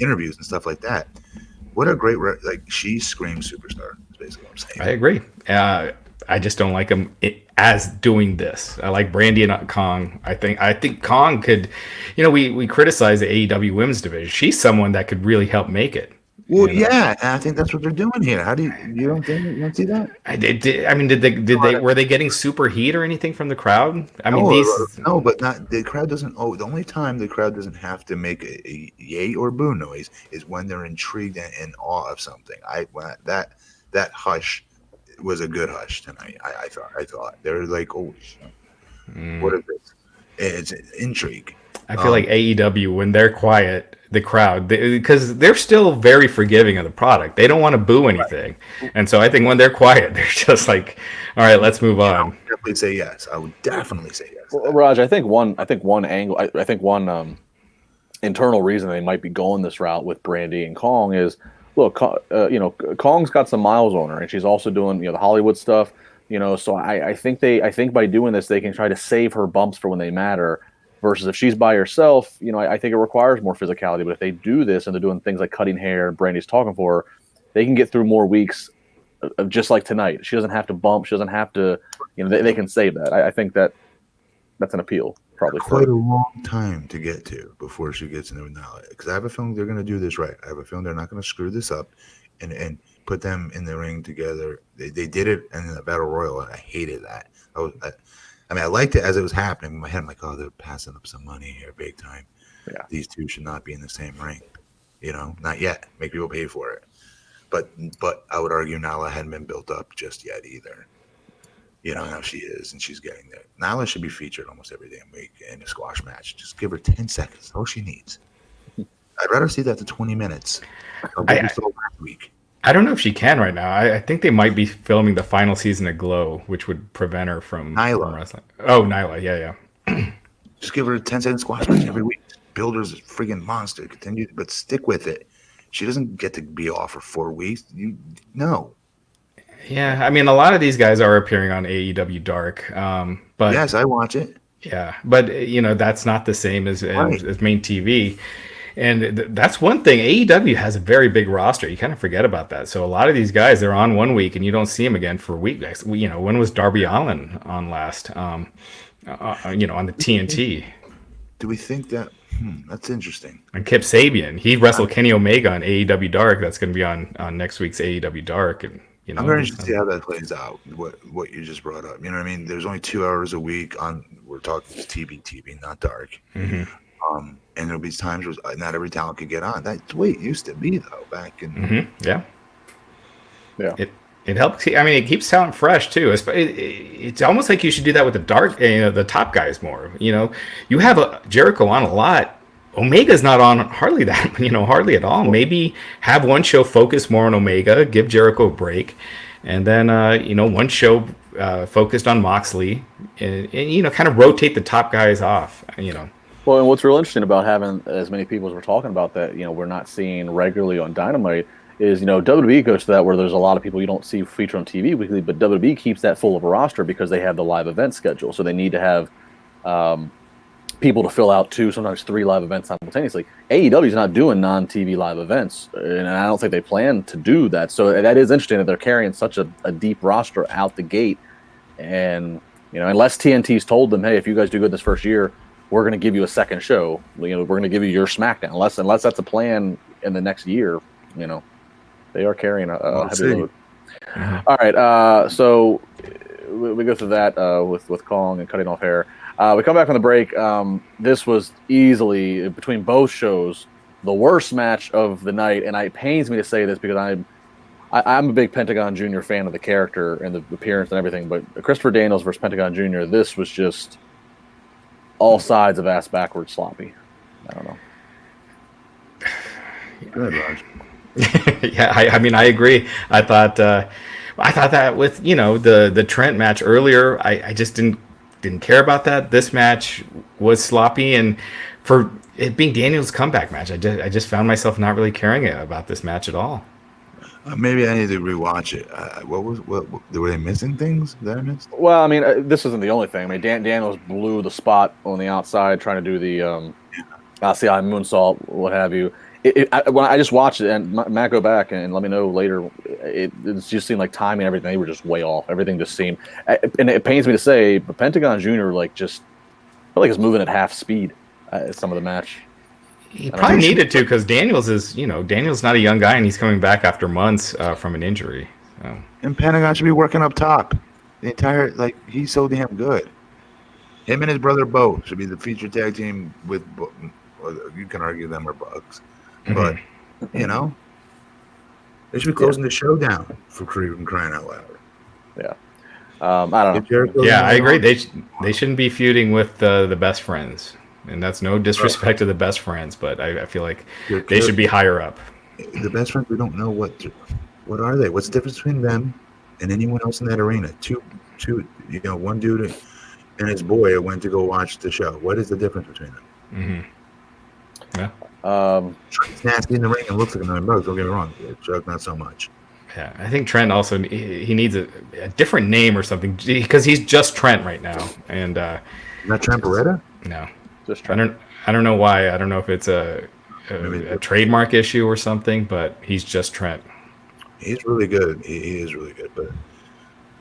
interviews and stuff like that, what a great she screams superstar. Is basically what I'm saying. I agree. I just don't like him as doing this. I like Brandy and Kong. I think Kong could, we criticize the AEW women's division. She's someone that could really help make it. Well, yeah, and I think that's what they're doing here. How do you don't see that? Were they getting super heat or anything from the crowd? No, but not the crowd doesn't. Oh, the only time the crowd doesn't have to make a yay or boo noise is when they're intrigued and in awe of something. That hush was a good hush tonight. I thought they were like, oh, what is this? It's intrigue. I feel like AEW, when they're quiet, the crowd, because they're still very forgiving of the product. They don't want to boo anything. Right. And so I think when they're quiet, they're just like, all right, let's move on. I would definitely say yes. Well, Raj, I think one angle, I think one internal reason they might be going this route with Brandy and Kong is, look, Kong's got some miles on her, and she's also doing the Hollywood stuff. So I think by doing this, they can try to save her bumps for when they matter. Versus if she's by herself, I think it requires more physicality. But if they do this and they're doing things like cutting hair and Brandy's talking for her, they can get through more weeks of just like tonight. She doesn't have to bump. She doesn't have to, they can save that. I think that's an appeal probably. Quite a long time to get to before she gets into Nala. Because I have a feeling they're going to do this right. I have a feeling they're not going to screw this up and put them in the ring together. They did it in the Battle Royal, and I hated that. I liked it as it was happening. In my head, I'm like, oh, they're passing up some money here big time. Yeah. These two should not be in the same ring. Not yet. Make people pay for it. But I would argue Nala hadn't been built up just yet either. Now she is, and she's getting there. Nala should be featured almost every damn week in a squash match. Just give her 10 seconds. That's all she needs. I'd rather see that to 20 minutes of what we saw last week. I don't know if she can right now. I think they might be filming the final season of Glow, which would prevent her from wrestling. Oh, Nyla, yeah. Just give her a 10-second squash match every week. Build her as a friggin' monster. Continue, but stick with it. She doesn't get to be off for 4 weeks. No. Yeah, a lot of these guys are appearing on AEW Dark. But yes, I watch it. Yeah, but that's not the same as main TV. And that's one thing. AEW has a very big roster. You kind of forget about that. So a lot of these guys, they're on 1 week, and you don't see them again for a week. When was Darby Allin on last? On the TNT. Do we think that? That's interesting. And Kip Sabian, he wrestled Kenny Omega on AEW Dark. That's going to be on next week's AEW Dark. And I'm very interested to see how that plays out. What you just brought up. You know what I mean? There's only 2 hours a week on. We're talking TV, not dark. Mm-hmm. And there'll be times where not every talent could get on. That's the way it used to be, though, back in. Mm-hmm. Yeah. It helps. It keeps talent fresh too. It's almost like you should do that with the dark, the top guys more. You have Jericho on a lot. Omega's not on hardly that, hardly at all. Maybe have one show focus more on Omega, give Jericho a break, and then one show focused on Moxley, and kind of rotate the top guys off. Well, and what's real interesting about having as many people as we're talking about that, we're not seeing regularly on Dynamite is, WWE goes to that where there's a lot of people you don't see feature on TV weekly, but WWE keeps that full of a roster because they have the live event schedule. So they need to have people to fill out 2, sometimes 3 live events simultaneously. AEW is not doing non-TV live events, and I don't think they plan to do that. So that is interesting that they're carrying such a deep roster out the gate. And, unless TNT's told them, hey, if you guys do good this first year, we're going to give you a second show. We're going to give you your SmackDown. Unless that's a plan in the next year, they are carrying a heavy load. Mm-hmm. All right, so we go through that with Kong and cutting off hair. We come back from the break. This was easily, between both shows, the worst match of the night, and it pains me to say this because I'm a big Pentagon Jr. fan of the character and the appearance and everything, but Christopher Daniels versus Pentagon Jr., this was just all sides of ass backwards sloppy. I don't know. Good, Raj. Yeah, I agree. I thought that with the Trent match earlier, I just didn't care about that. This match was sloppy, and for it being Daniel's comeback match, I just found myself not really caring about this match at all. Maybe I need to rewatch it. What were they missing things that I missed? Well, this isn't the only thing. Daniels blew the spot on the outside trying to do the CI moonsault, what have you. When I just watched it, and Matt, go back and let me know later, it just seemed like timing and everything, they were just way off. Everything just seemed, and it pains me to say, but Pentagon Jr. just felt like he's moving at half speed at some of the match. He probably needed to, because Daniels is, Daniels not a young guy, and he's coming back after months from an injury. So. And Pentagon should be working up top. The entire, he's so damn good. Him and his brother Bo should be the featured tag team with, you can argue them are Bugs. But, they should be closing the show down for crying out loud. Yeah. I don't know. Yeah, I agree. They shouldn't be feuding with the best friends. And that's no disrespect to the best friends, but I feel like they should be higher up. The best friends, we don't know what are they? What's the difference between them and anyone else in that arena? Two, one dude and his boy went to go watch the show. What is the difference between them? Mm-hmm. Yeah. Trent's nasty in the ring and looks like another Bugs. Don't get me wrong. Chuck, not so much. Yeah, I think Trent also he needs a different name or something, because he's just Trent right now. And not Trent Beretta? No. Just I don't know why. I don't know if it's a trademark issue or something, but he's just Trent. He's really good. He is really good, but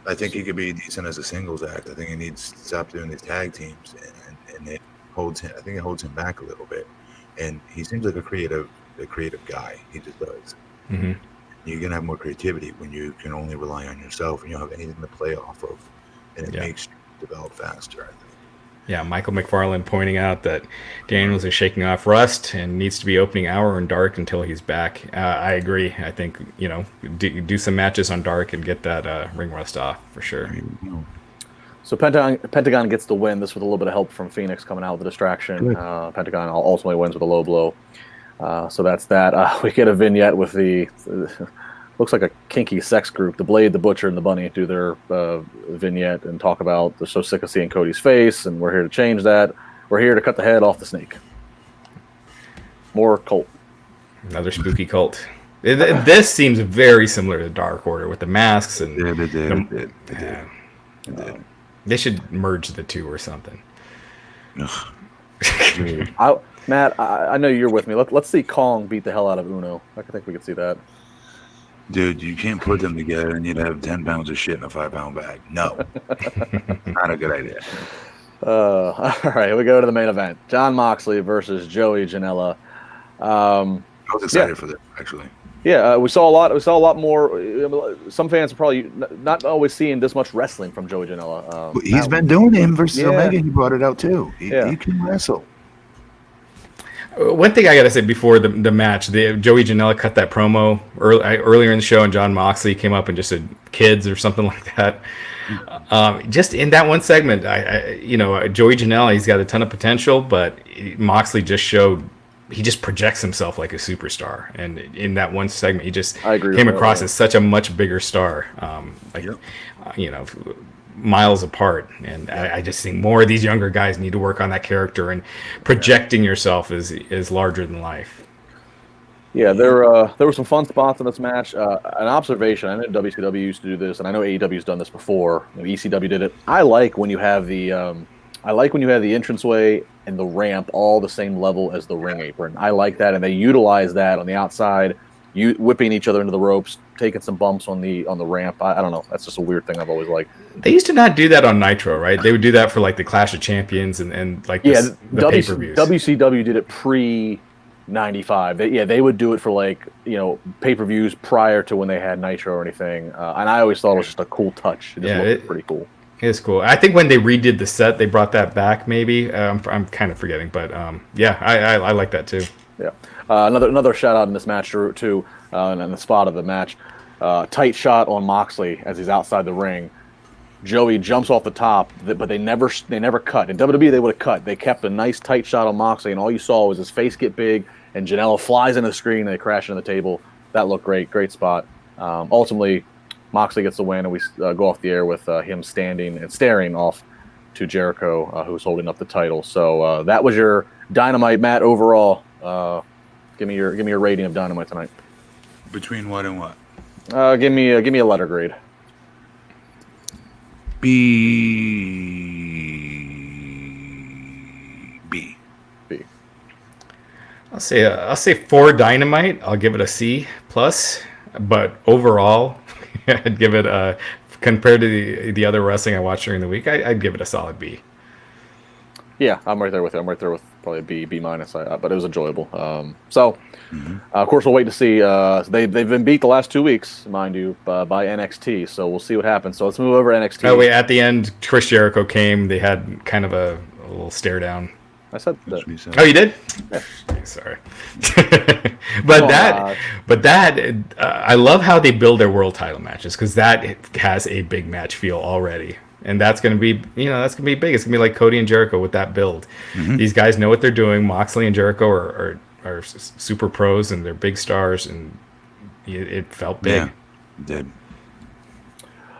I think he could be decent as a singles act. I think he needs to stop doing these tag teams, and it holds him. I think it holds him back a little bit. And he seems like a creative guy. He just does. Mm-hmm. You're gonna have more creativity when you can only rely on yourself and you don't have anything to play off of, and it makes you develop faster, I think. Yeah, Michael McFarland pointing out that Daniels is shaking off rust and needs to be opening Hour on Dark until he's back. I agree. I think, do some matches on Dark and get that ring rust off for sure. So Pentagon gets the win. This with a little bit of help from Phoenix coming out with a distraction. Pentagon ultimately wins with a low blow. So that's that. We get a vignette with the looks like a kinky sex group. The Blade, the Butcher, and the Bunny do their vignette and talk about they're so sick of seeing Cody's face, and we're here to change that. We're here to cut the head off the snake. More cult. Another spooky cult. This seems very similar to Dark Order with the masks and It did. They should merge the two or something. Matt, I know you're with me. Let's see Kong beat the hell out of Uno. I think we could see that. Dude, you can't put them together and you'd have 10 pounds of shit in a 5-pound bag. No. Not a good idea. All right, we go to the main event. Jon Moxley versus Joey Janela. I was excited for this, actually. Yeah, we saw a lot more. Some fans are probably not always seeing this much wrestling from Joey Janela. He's been doing it versus Omega. He brought it out too. He can wrestle. One thing I gotta say before the match, Joey Janela cut that promo earlier in the show, and Jon Moxley came up and just said "kids" or something like that. Just in that one segment, Joey Janela, he's got a ton of potential, but Moxley just showed. He just projects himself like a superstar, and in that one segment, he just came across as such a much bigger star, miles apart. And I just think more of these younger guys need to work on that character and projecting yourself is larger than life. Yeah, there were some fun spots in this match. An observation: I know WCW used to do this, and I know AEW's done this before. ECW did it. I like when you have the entranceway and the ramp all the same level as the ring apron. I like that, and they utilize that on the outside, whipping each other into the ropes, taking some bumps on the ramp. I don't know. That's just a weird thing I've always liked. They used to not do that on Nitro, right? They would do that for like the Clash of Champions and like the pay-per-views. WCW did it pre-95. They would do it for like pay-per-views prior to when they had Nitro or anything. And I always thought it was just a cool touch. It looked pretty cool. It's cool. I think when they redid the set, they brought that back. Maybe I'm kind of forgetting, but I like that too. Yeah. Another shout out in this match too, and the spot of the match, tight shot on Moxley as he's outside the ring. Joey jumps off the top, but they never cut. In WWE, they would have cut. They kept a nice tight shot on Moxley, and all you saw was his face get big, and Janela flies into the screen, and they crash into the table. That looked great spot. Ultimately, Moxley gets the win, and we go off the air with him standing and staring off to Jericho, who's holding up the title. So that was your Dynamite, Matt. Overall, give me your rating of Dynamite tonight. Between what and what? Give me a letter grade. B. I'll say for Dynamite, I'll give it a C plus. But overall, I'd give it compared to the other wrestling I watched during the week, I'd give it a solid B. Yeah, I'm right there with you. I'm right there with probably a B minus. But it was enjoyable. Of course, we'll wait to see. They've been beat the last 2 weeks, mind you, by NXT. So we'll see what happens. So let's move over to NXT. Oh wait, at the end, Chris Jericho came. They had kind of a little stare down. I said that. Oh, you did? Yeah. Sorry. But I love how they build their world title matches because that has a big match feel already. And that's going to be, that's going to be big. It's going to be like Cody and Jericho with that build. Mm-hmm. These guys know what they're doing. Moxley and Jericho are super pros and they're big stars, and it felt big. Yeah, it did.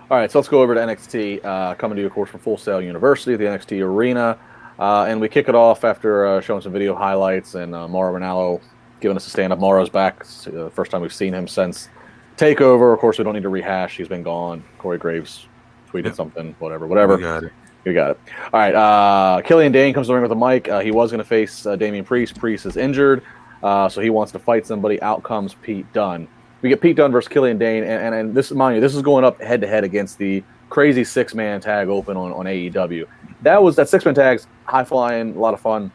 All right, so let's go over to NXT. Coming to you, of course, from Full Sail University, the NXT Arena. And we kick it off after showing some video highlights and Mauro Ranallo giving us a stand-up. Mauro's back. It's the first time we've seen him since TakeOver. Of course, we don't need to rehash. He's been gone. Corey Graves tweeted something, whatever. We got it. You got it. All right. Killian Dane comes to the ring with a mic. He was going to face Damian Priest. Priest is injured, so he wants to fight somebody. Out comes Pete Dunne. We get Pete Dunne versus Killian Dane, and this, mind you, this is going up head to head against the crazy 6-man tag open on AEW. That 6-man tag's high flying, a lot of fun.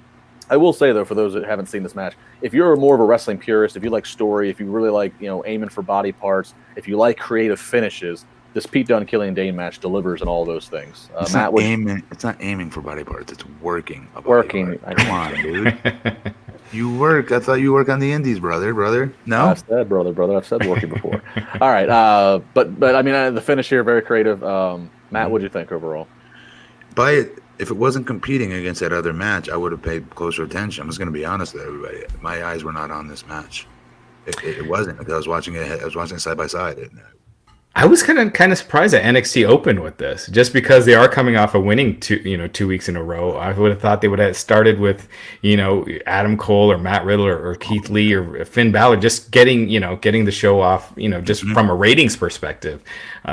I will say though, for those that haven't seen this match, if you're more of a wrestling purist, if you like story, if you really like aiming for body parts, if you like creative finishes, this Pete Dunne Killian Dane match delivers in all those things. It's Matt, it's not aiming for body parts. It's working. Working. Come on, dude. You work. I thought you work on the indies, brother. No, I've said brother. I've said working before. All right. But I mean, the finish here very creative. Matt, what do you think overall? If it wasn't competing against that other match, I would have paid closer attention. I'm just going to be honest with everybody. My eyes were not on this match. It wasn't. I was watching it. I was watching it side by side. I was kind of surprised that NXT opened with this, just because they are coming off of winning 2 weeks in a row. I would have thought they would have started with Adam Cole or Matt Riddle or Keith Lee or Finn Balor, just getting the show off, just from a ratings perspective,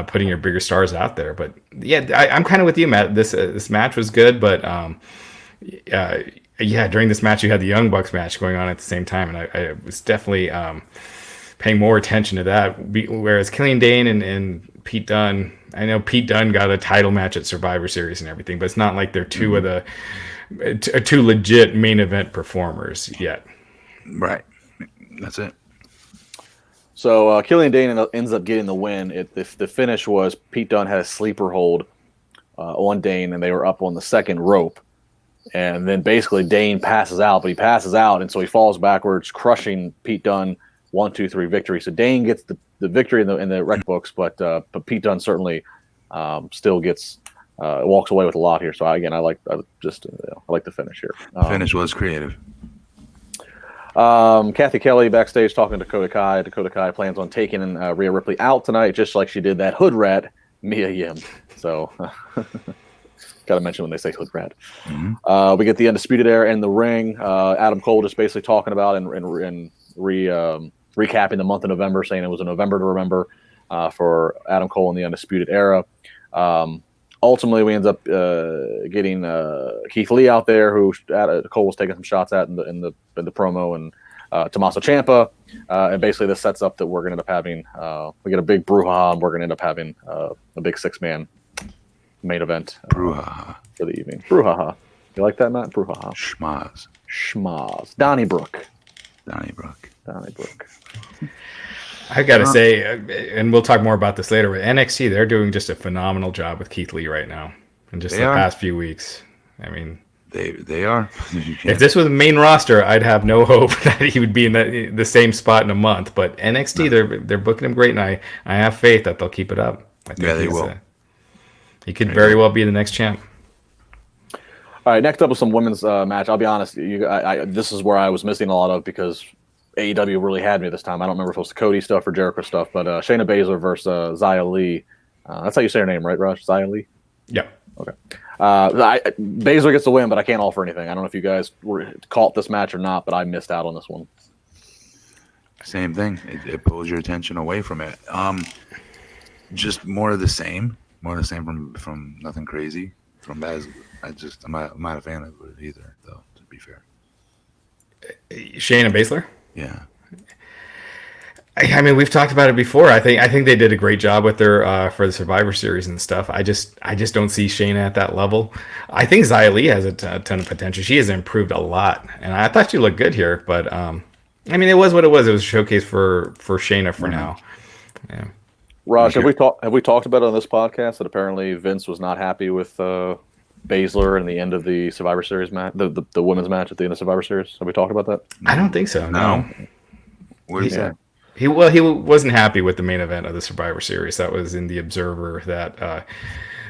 putting your bigger stars out there. But yeah, I'm kind of with you, Matt. This match was good, but during this match you had the Young Bucks match going on at the same time, and I was definitely paying more attention to that. Whereas Killian Dane and Pete Dunne, I know Pete Dunne got a title match at Survivor Series and everything, but it's not like they're two of the two legit main event performers yet. Right. That's it. So Killian Dane ends up getting the win. The finish was Pete Dunne had a sleeper hold on Dane, and they were up on the second rope. And then basically Dane passes out, but he passes out, and so he falls backwards, crushing Pete Dunne. 1, 2, 3 victory. So Dane gets the victory in the rec books, but Pete Dunne certainly still gets walks away with a lot here. So I like the finish here. Finish was creative. Kathy Kelly backstage talking to Dakota Kai. Dakota Kai plans on taking Rhea Ripley out tonight, just like she did that hood rat Mia Yim. So got to mention when they say hood rat. Mm-hmm. We get the Undisputed Era in the ring. Adam Cole just basically talking about and recapping the month of November, saying it was a November to remember for Adam Cole in the Undisputed Era. Ultimately, we end up getting Keith Lee out there, who Cole was taking some shots at in the promo, and Tommaso Ciampa. And basically, this sets up that we're going to end up having we get a big brouhaha, and we're going to end up having a big 6-man main event brouhaha for the evening. Brouhaha. You like that, Matt? Brouhaha. Schmaz. Donnybrook. I gotta say, and we'll talk more about this later, but NXT, they're doing just a phenomenal job with Keith Lee right now, and just past few weeks. I mean, they are. If this was the main roster, I'd have no hope that he would be in the same spot in a month. But NXT, they're booking him great, and I have faith that they'll keep it up. I think they will. He could very well be the next champ. All right, next up is some women's match. I'll be honest, this is where I was missing a lot of, because AEW really had me this time. I don't remember if it was the Cody stuff or Jericho stuff, but Shayna Baszler versus Xia Li. That's how you say her name, right, Raj? Xia Li? Yeah. Okay. Baszler gets the win, but I can't offer anything. I don't know if you guys caught this match or not, but I missed out on this one. Same thing. It pulls your attention away from it. Just more of the same. From nothing crazy. From Baszler. I'm not a fan of it either, though, to be fair. Shayna Baszler? Yeah. I mean, we've talked about it before. I think they did a great job with her for the Survivor Series and stuff. I just don't see Shayna at that level. I think Xia Li has a ton of potential. She has improved a lot, and I thought she looked good here. But I mean, it was what it was. It was a showcase for Shayna for now. Yeah. Raj, have we talked about it on this podcast that apparently Vince was not happy with Baszler and the end of the Survivor Series match, the women's match at the end of Survivor Series? Have we talked about that? I don't think so. No. What is that? He wasn't happy with the main event of the Survivor Series. That was in the Observer. That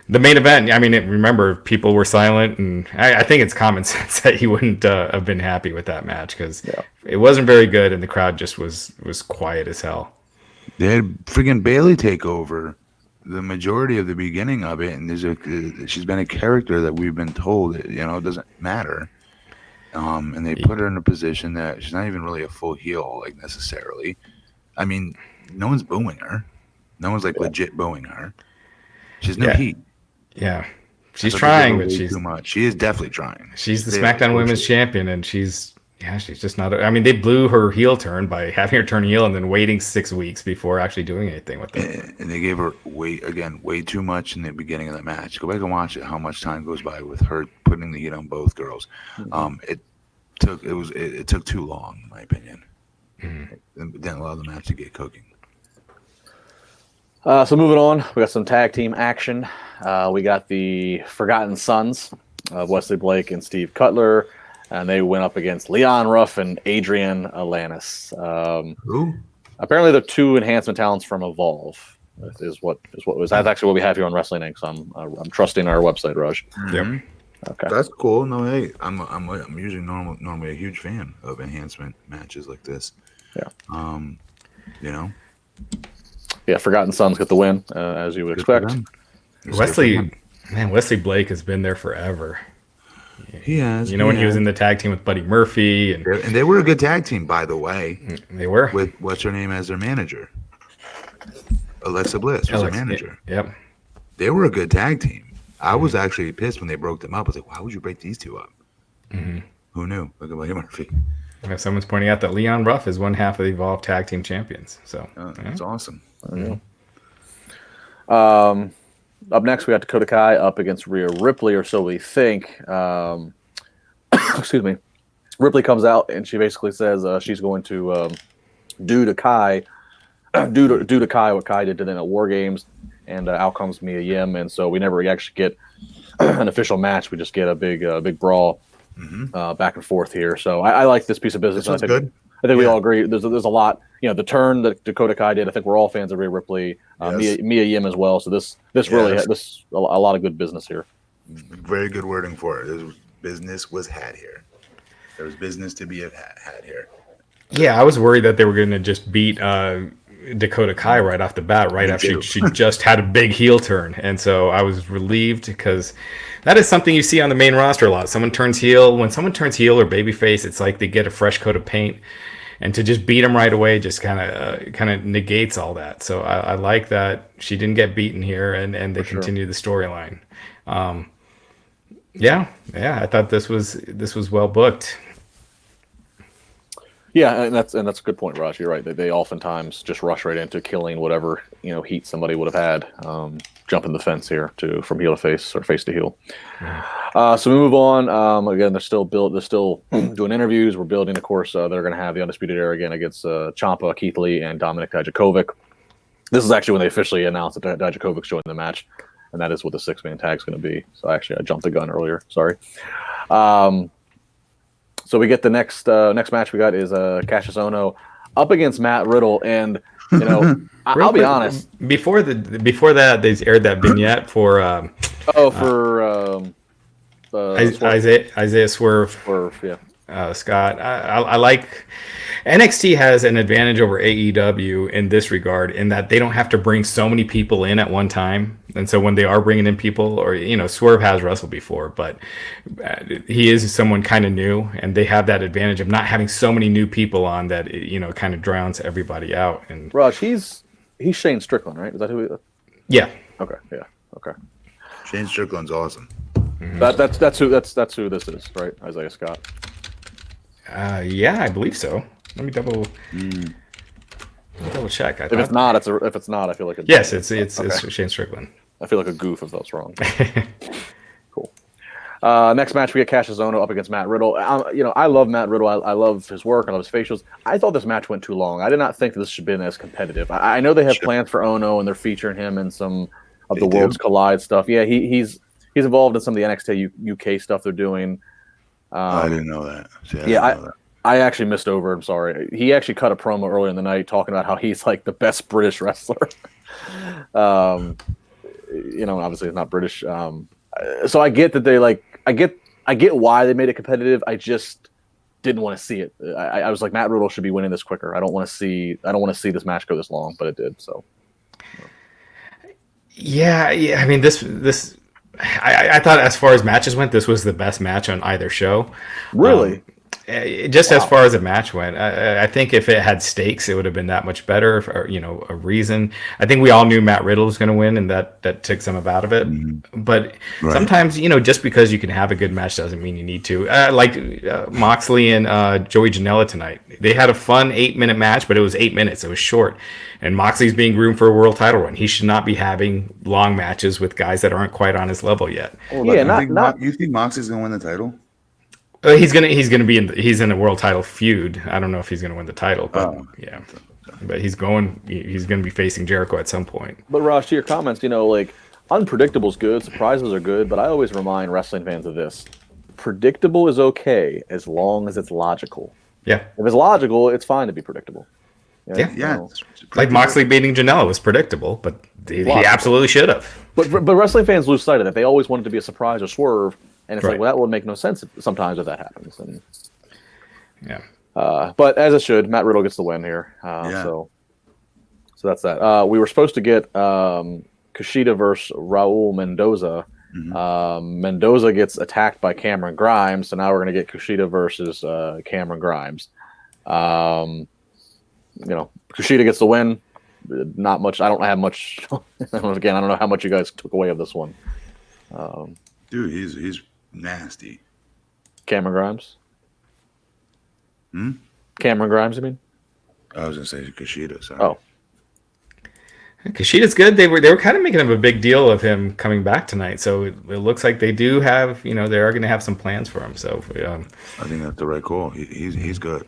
the main event. I mean, remember, people were silent, and I think it's common sense that he wouldn't have been happy with that match, because it wasn't very good, and the crowd just was quiet as hell. They had friggin' Bayley take over the majority of the beginning of it, and she's been a character that we've been told it doesn't matter. And they put her in a position that she's not even really a full heel, like, necessarily. I mean, no one's booing her. No one's legit booing her. She's no heat. Yeah. She's trying, but she's too much. She is definitely trying. She's the SmackDown Women's Champion, and she's just not. I mean, they blew her heel turn by having her turn heel and then waiting 6 weeks before actually doing anything with it. And they gave her way too much in the beginning of the match. Go back and watch it. How much time goes by with her putting the heat on both girls? It took too long, in my opinion. It didn't allow the match to get cooking. So moving on, we got some tag team action. We got the Forgotten Sons of Wesley Blake and Steve Cutler, and they went up against Leon Ruff and Adrian Alanis. Who? Apparently, they're two enhancement talents from Evolve. Is what was. That's actually what we have here on Wrestling Inc. So I'm trusting our website, Raj. Yep. Okay. That's cool. No, hey, I'm usually normally a huge fan of enhancement matches like this. Yeah. You know. Yeah, Forgotten Sons get the win, as you would expect. Wesley Blake has been there forever. He has. When he was in the tag team with Buddy Murphy. And they were a good tag team, by the way. They were. With what's her name as their manager? Alexa Bliss was their manager. Yep. They were a good tag team. I was actually pissed when they broke them up. I was like, why would you break these two up? Mm-hmm. Who knew? Look at Buddy Murphy. Someone's pointing out that Leon Ruff is one half of the Evolve Tag Team Champions. So that's awesome. Up next, we got Dakota Kai up against Rhea Ripley, or so we think. Excuse me. Ripley comes out and she basically says she's going to do to Kai what Kai did to them at War Games, and out comes Mia Yim, and so we never actually get an official match. We just get a big brawl back and forth here. So I like this piece of business. This good. I think we all agree. There's a lot. The turn that Dakota Kai did. I think we're all fans of Rhea Ripley, Mia Yim as well. So this really had a lot of good business here. Very good wording for it. Business was had here. There was business to be had here. Yeah, I was worried that they were going to just beat Dakota Kai right off the bat, right after she just had a big heel turn, and so I was relieved because that is something you see on the main roster a lot. Someone turns heel. When someone turns heel or babyface, it's like they get a fresh coat of paint. And to just beat him right away just kind of negates all that. So I like that she didn't get beaten here, and they continue the storyline. I thought this was well booked. Yeah, and that's a good point, Raj. You're right. They oftentimes just rush right into killing whatever heat somebody would have had. Jumping the fence here from heel to face or face to heel. So we move on. Again, they're still doing interviews. We're building, of course. They're going to have the Undisputed Era again against Ciampa, Keith Lee, and Dominik Dijakovic. This is actually when they officially announced that Dijakovic's joining the match, and that is what the 6-man tag's going to be. So actually, I jumped the gun earlier. Sorry. So we get the next match we got is Cassius Ohno up against Matt Riddle, and I'll be honest. Before that, they aired that vignette for Isaiah Swerve. Scott. I like NXT has an advantage over AEW in this regard, in that they don't have to bring so many people in at one time. And so when they are bringing in people, or Swerve has wrestled before, but he is someone kind of new, and they have that advantage of not having so many new people on that kind of drowns everybody out. And Raj, he's Shane Strickland, right? Is that who he is? Yeah. Okay. Yeah. Okay. Shane Strickland's awesome. Mm-hmm. That's who this is, right? Isaiah Scott. Yeah, I believe so. Let me double check. If it's not, I feel like it's Shane Strickland. I feel like a goof if that's wrong. Cool. Next match, we get Cassius Ohno up against Matt Riddle. I love Matt Riddle. I love his work. I love his facials. I thought this match went too long. I did not think this should have been as competitive. I know they have plans for Ohno, and they're featuring him in some of the Worlds Collide stuff. Yeah, he's involved in some of the NXT UK stuff they're doing. I didn't know that. I actually missed over. I'm sorry. He actually cut a promo earlier in the night talking about how he's like the best British wrestler. Obviously he's not British. So I get that I get why they made it competitive. I just didn't want to see it. I was like, Matt Riddle should be winning this quicker. I don't want to see this match go this long, but it did. So. Yeah. I mean, this. I thought as far as matches went, this was the best match on either show. Really? Just as far as the match went, I think if it had stakes, it would have been that much better. Or, a reason. I think we all knew Matt Riddle was going to win, and that took some out of it. But sometimes, just because you can have a good match doesn't mean you need to. Like Moxley and Joey Janela tonight, they had a fun 8-minute match, but it was 8 minutes. It was short, and Moxley's being groomed for a world title run. He should not be having long matches with guys that aren't quite on his level yet. You think Moxley's going to win the title? He's gonna be in a world title feud. I don't know if he's gonna win the title, but yeah. But he's gonna be facing Jericho at some point. But Raj, to your comments, like unpredictable is good, surprises are good, but I always remind wrestling fans of this: predictable is okay as long as it's logical. Yeah. If it's logical, it's fine to be predictable. Yeah. Like Moxley beating Janela was predictable, but he absolutely should have. But wrestling fans lose sight of that. They always want it to be a surprise or swerve. And it's like, well, that would make no sense sometimes if that happens. And but as it should, Matt Riddle gets the win here. So that's that. We were supposed to get Kushida versus Raul Mendoza. Mendoza gets attacked by Cameron Grimes, so now we're going to get Kushida versus Cameron Grimes. Kushida gets the win. Not much. I don't have much. Again, I don't know how much you guys took away of this one. Dude, he's nasty. Cameron Grimes? Cameron Grimes, you mean? I was going to say Kushida, sorry. Oh. Kushida's good. They were kind of making a big deal of him coming back tonight, so it looks like they do have, they are going to have some plans for him. So I think that's the right call. He's good.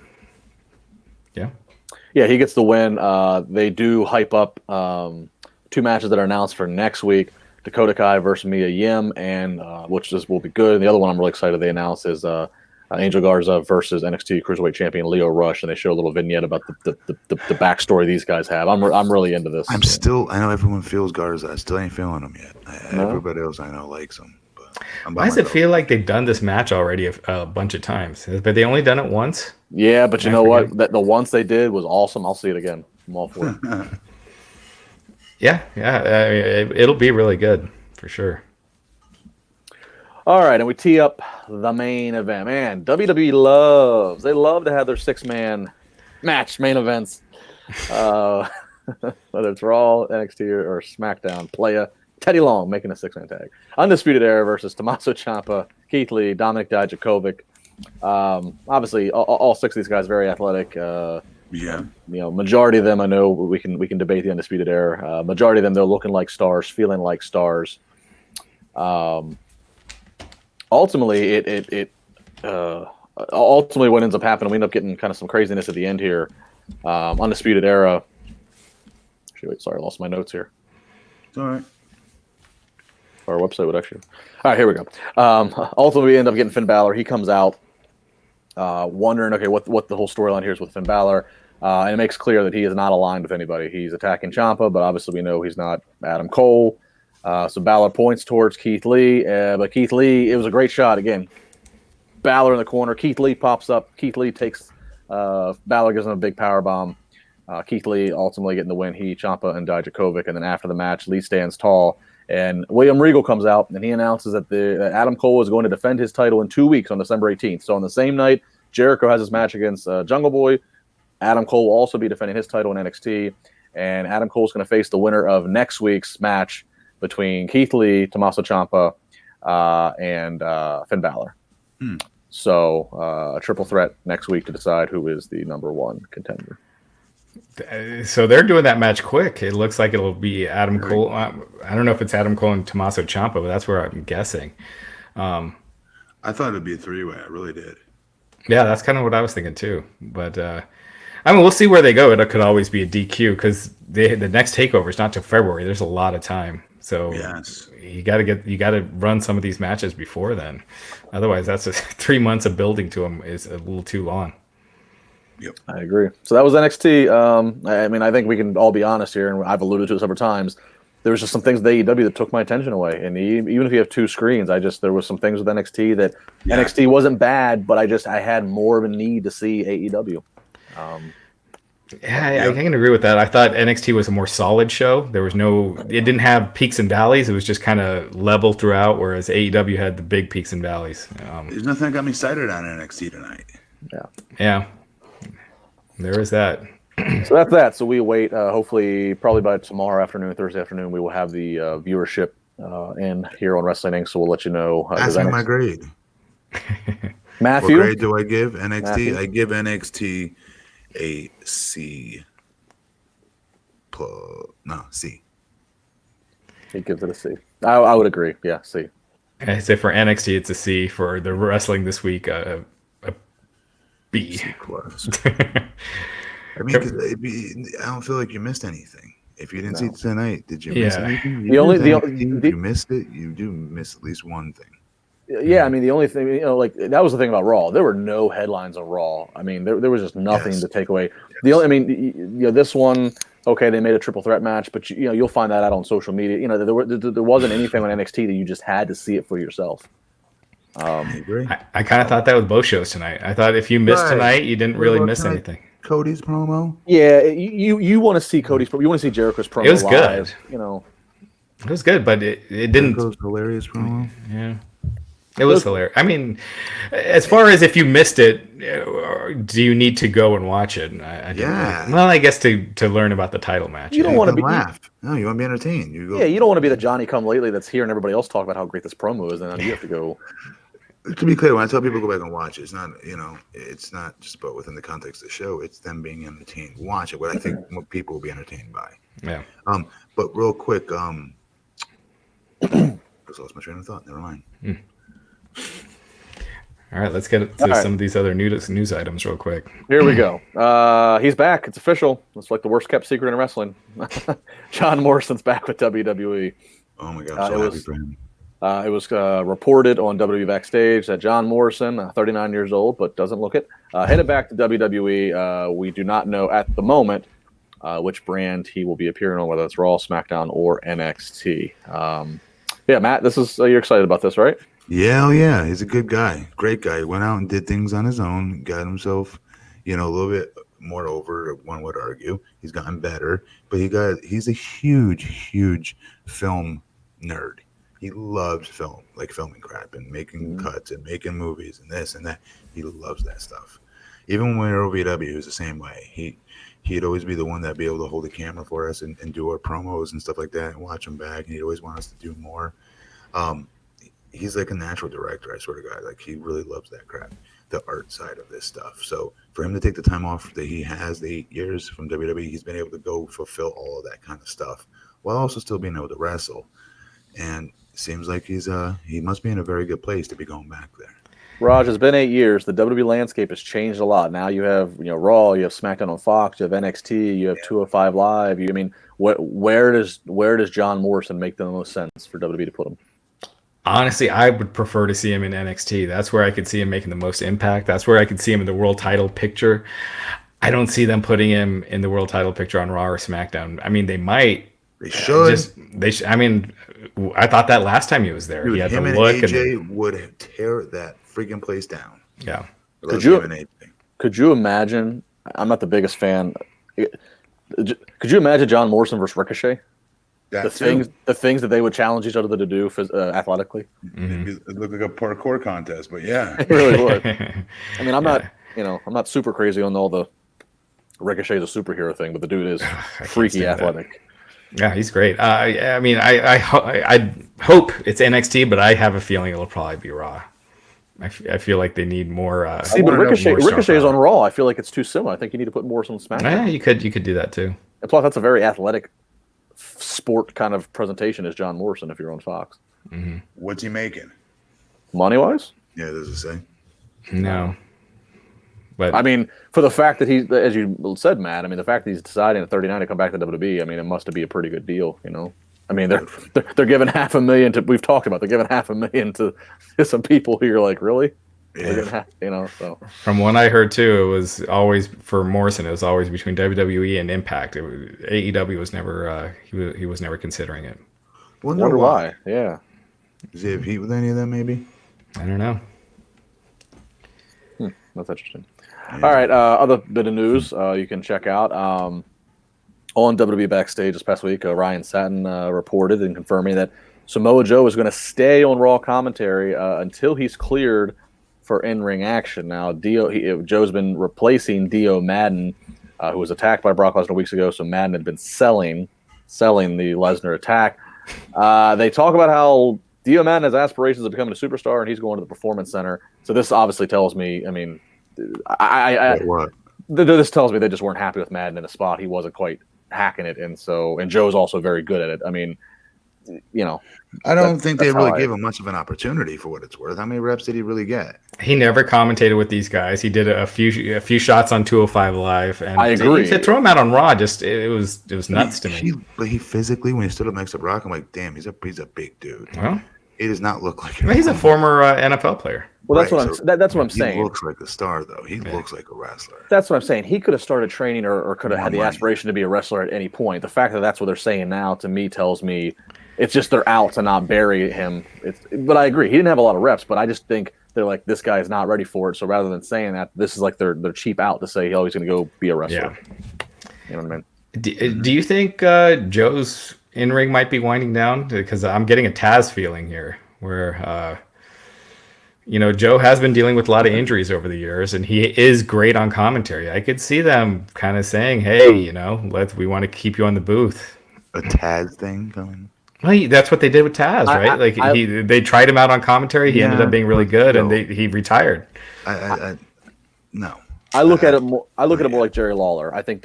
Yeah, he gets the win. They do hype up 2 matches that are announced for next week. Dakota Kai versus Mia Yim, and which will be good. And the other one I'm really excited they announced is Angel Garza versus NXT Cruiserweight Champion Lio Rush, and they show a little vignette about the backstory these guys have. I'm really into this. I know everyone feels Garza. I still ain't feeling him yet. Everybody else I know likes him. But why does it feel like they've done this match already a bunch of times? But they only done it once? Yeah, but you know what? The once they did was awesome. I'll see it again. I'm all for it. Yeah, it'll be really good for sure. All right, and we tee up the main event. Man, WWE they love to have their 6-man match main events. Whether it's Raw, NXT, or SmackDown, Playa, Teddy Long making a 6-man tag. Undisputed Era versus Tommaso Ciampa, Keith Lee, Dominik Dijakovic. Obviously, all 6 of these guys very athletic. Majority of them, I know we can debate the Undisputed Era. Majority of them, they're looking like stars, feeling like stars. Ultimately, ultimately what ends up happening, we end up getting kind of some craziness at the end here. Undisputed Era. Sorry, I lost my notes here. It's all right. Our website would actually. All right, here we go. Ultimately, we end up getting Finn Balor. He comes out wondering, okay, what the whole storyline here is with Finn Balor. And it makes clear that he is not aligned with anybody. He's attacking Ciampa, but obviously we know he's not Adam Cole. So Balor points towards Keith Lee, but Keith Lee, it was a great shot. Again, Balor in the corner. Keith Lee pops up. Keith Lee takes Balor, gives him a big power bomb. Keith Lee ultimately getting the win. Ciampa, and Dijakovic. And then after the match, Lee stands tall. And William Regal comes out, and he announces that Adam Cole is going to defend his title in 2 weeks on December 18th. So on the same night, Jericho has his match against Jungle Boy. Adam Cole will also be defending his title in NXT. And Adam Cole is going to face the winner of next week's match between Keith Lee, Tommaso Ciampa, and Finn Balor. So a triple threat next week to decide who is the number 1 contender. So they're doing that match quick. It looks like it'll be Adam Cole. I don't know if it's Adam Cole and Tommaso Ciampa, but that's where I'm guessing. I thought it'd be a 3-way. I really did. Yeah, that's kind of what I was thinking too. But we'll see where they go. It could always be a DQ because the next takeover is not till February. There's a lot of time. So yes. you got to run some of these matches before then. Otherwise, that's 3 months of building to them is a little too long. Yep, I agree. So that was NXT. I think we can all be honest here, and I've alluded to it several times. There was just some things with AEW that took my attention away. And even if you have 2 screens, there was some things with NXT that NXT wasn't bad, but I had more of a need to see AEW. I can agree with that. I thought NXT was a more solid show. It didn't have peaks and valleys. It was just kind of level throughout, whereas AEW had the big peaks and valleys. There's nothing that got me excited on NXT tonight. Yeah. There is that. So that's that. So we await, hopefully, probably by tomorrow afternoon, Thursday afternoon, we will have the viewership in here on Wrestling Inc. So we'll let you know. Ask me my grade. Matthew? What grade do I give NXT? Matthew? I give NXT a C. C. He gives it a C. I would agree. Yeah, C. I say for NXT, it's a C. For the wrestling this week, a B. C plus. I mean, 'cause I don't feel like you missed anything. If you didn't see it tonight, did you miss anything? You missed it. You do miss at least one thing. Yeah, I mean, the only thing, like that was the thing about Raw. There were no headlines on Raw. I mean, there was just nothing to take away. This one, okay, they made a triple threat match, but you'll find that out on social media. There wasn't anything on NXT that you just had to see it for yourself. I kind of thought that with both shows tonight. I thought if you missed tonight, you didn't really miss anything. Cody's promo. Yeah, you want to see Cody's promo. You want to see Jericho's promo. It was live, good. It was good, but it didn't. Jericho's hilarious promo. Yeah. It was hilarious. I mean, as far as if you missed it, do you need to go and watch it? Well, I guess to learn about the title match. You don't want to laugh. No, you want to be entertained. You don't want to be the Johnny Come Lately that's hearing everybody else talk about how great this promo is, and then you have to go. To be clear, when I tell people go back and watch it, it's not it's not just about within the context of the show. It's them being entertained. Watch it. What I think people will be entertained by. Yeah. But real quick, I just lost my train of thought. Never mind. All right, let's get to some of these other news items real quick. Here we go. He's back. It's official. It's like the worst kept secret in wrestling. John Morrison's back with WWE. Oh my God, I'm so happy for him. It was reported on WWE Backstage that John Morrison, 39 years old, but doesn't look it, headed back to WWE. We do not know at the moment which brand he will be appearing on, whether it's Raw, SmackDown, or NXT. Matt, you're excited about this, right? Yeah, he's a good guy, great guy. He went out and did things on his own, got himself, a little bit more over. One would argue he's gotten better, but he's a huge film nerd. He loves film, like filming crap and making cuts and making movies and this and that. He loves that stuff. Even when we were over AEW, he was the same way. He'd always be the one that'd be able to hold the camera for us and do our promos and stuff like that and watch them back. And he'd always want us to do more. He's like a natural director, I swear to God. Like, he really loves that crap, the art side of this stuff. So for him to take the time off that he has, the 8 years from WWE, he's been able to go fulfill all of that kind of stuff while also still being able to wrestle. And it seems like he must be in a very good place to be going back there. Raj, it's been 8 years. The WWE landscape has changed a lot. Now you have Raw, you have SmackDown on Fox, you have NXT, you have 205 Live. Where does John Morrison make the most sense for WWE to put him? Honestly, I would prefer to see him in NXT. That's where I could see him making the most impact. That's where I could see him in the world title picture. I don't see them putting him in the world title picture on Raw or SmackDown. I mean, they might. They should. I thought that last time he was there. Dude, he had him the and look. AJ would tear that freaking place down. Yeah. Could you imagine? I'm not the biggest fan. Could you imagine John Morrison versus Ricochet? The things that they would challenge each other to do athletically. It looked like a parkour contest, but yeah, it really would. I mean, I'm not super crazy on all the Ricochet's a superhero thing, but the dude is freaky athletic. Yeah, he's great. I hope it's NXT, but I have a feeling it'll probably be Raw. I feel like they need more. But Ricochet is on Raw. I feel like it's too similar. I think you need to put Morrison on SmackDown. Yeah, you could do that too. And plus, that's a very athletic sport kind of presentation as John Morrison if you're on Fox. Mm-hmm. What's he making? Money-wise? Yeah, does it say? No. But I mean, for the fact that he's, as you said, Matt, I mean, the fact that he's deciding at 39 to come back to WWE, I mean, it must be a pretty good deal, I mean, they're giving $500,000 to. We've talked about they're giving $500,000 to some people who you're like, really? Yeah. So from what I heard too, it was always for Morrison. It was always between WWE and Impact. AEW was never. He was never considering it. Wonder why? Yeah. Does he have heat with any of them? Maybe. I don't know. That's interesting. Yeah. All right. Other bit of news you can check out on WWE Backstage this past week. Ryan Satin reported and confirming that Samoa Joe is going to stay on Raw commentary until he's cleared for in-ring action. Now, Joe's been replacing Dio Madden, who was attacked by Brock Lesnar weeks ago. So Madden had been selling the Lesnar attack. They talk about how Dio Madden has aspirations of becoming a superstar, and he's going to the Performance Center. So this obviously tells me, I mean, this tells me they just weren't happy with Madden in the spot. He wasn't quite hacking it, and Joe's also very good at it. I mean, I don't think they really gave him much of an opportunity for what it's worth. How many reps did he really get? He never commentated with these guys. He did a few shots on 205 Live, and I agree. To throw him out on Raw, it was nuts to me. But he physically, when he stood up next to Brock, I'm like, damn, he's a big dude. Well, he does not look like. He's a former NFL player. Well, that's what I'm saying. He looks like a star, though. He looks like a wrestler. That's what I'm saying. He could have started training or could have had the aspiration to be a wrestler at any point. The fact that that's what they're saying now, to me, tells me it's just they're out to not bury him. But I agree. He didn't have a lot of reps, but I just think they're like, this guy is not ready for it. So rather than saying that, this is like their cheap out to say, oh, he's going to go be a wrestler. Yeah. You know what I mean? Do you think Joe's in-ring might be winding down? Because I'm getting a Taz feeling here where Joe has been dealing with a lot of injuries over the years, and he is great on commentary. I could see them kind of saying, hey, we want to keep you on the booth. A Taz thing coming? Well, that's what they did with Taz, right? They tried him out on commentary. He ended up being really good, and he retired. No. I look at it more like Jerry Lawler. I think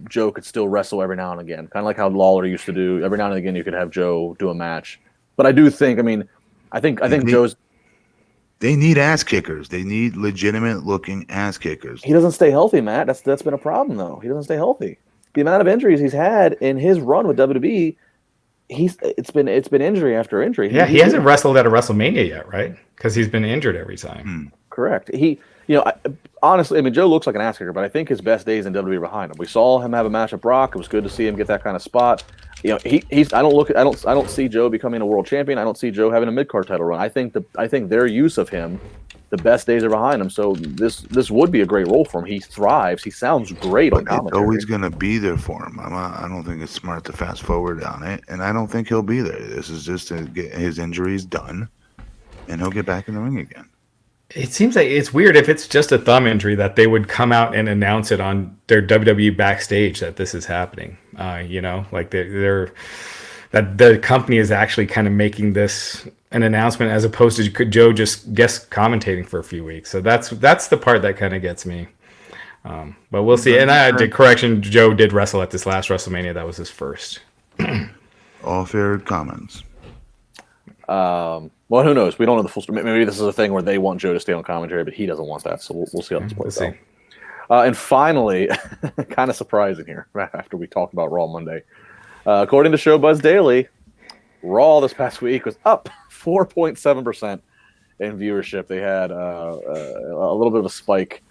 Joe could still wrestle every now and again, kind of like how Lawler used to do. Every now and again, you could have Joe do a match. But I do think, I think Joe's. They need ass kickers. They need legitimate looking ass kickers. He doesn't stay healthy, Matt. That's been a problem, though. He doesn't stay healthy. The amount of injuries he's had in his run with WWE, it's been injury after injury. He hasn't wrestled at a WrestleMania yet, right? Because he's been injured every time. Correct. Honestly, Joe looks like an ass kicker, but I think his best days in WWE are behind him. We saw him have a match with Brock. It was good to see him get that kind of spot. I don't see Joe becoming a world champion. I don't see Joe having a mid-card title run. I think their use of him, the best days are behind him. So this would be a great role for him. He thrives. He sounds great on commentary. It's always going to be there for him. I don't think it's smart to fast forward on it, and I don't think he'll be there. This is just to get his injuries done, and he'll get back in the ring again. It seems like it's weird if it's just a thumb injury that they would come out and announce it on their WWE backstage that this is happening. Like they're that the company is actually kind of making this an announcement as opposed to Joe just guest commentating for a few weeks. So that's the part that kind of gets me. But we'll see. And I did correction. Joe did wrestle at this last WrestleMania. That was his first. All fair comments. Well, who knows? We don't know the full story. Maybe this is a thing where they want Joe to stay on commentary, but he doesn't want that. So we'll see how this plays out. And finally, kind of surprising here, after we talked about Raw Monday. According to Showbuzz Daily, Raw this past week was up 4.7% in viewership. They had a little bit of a spike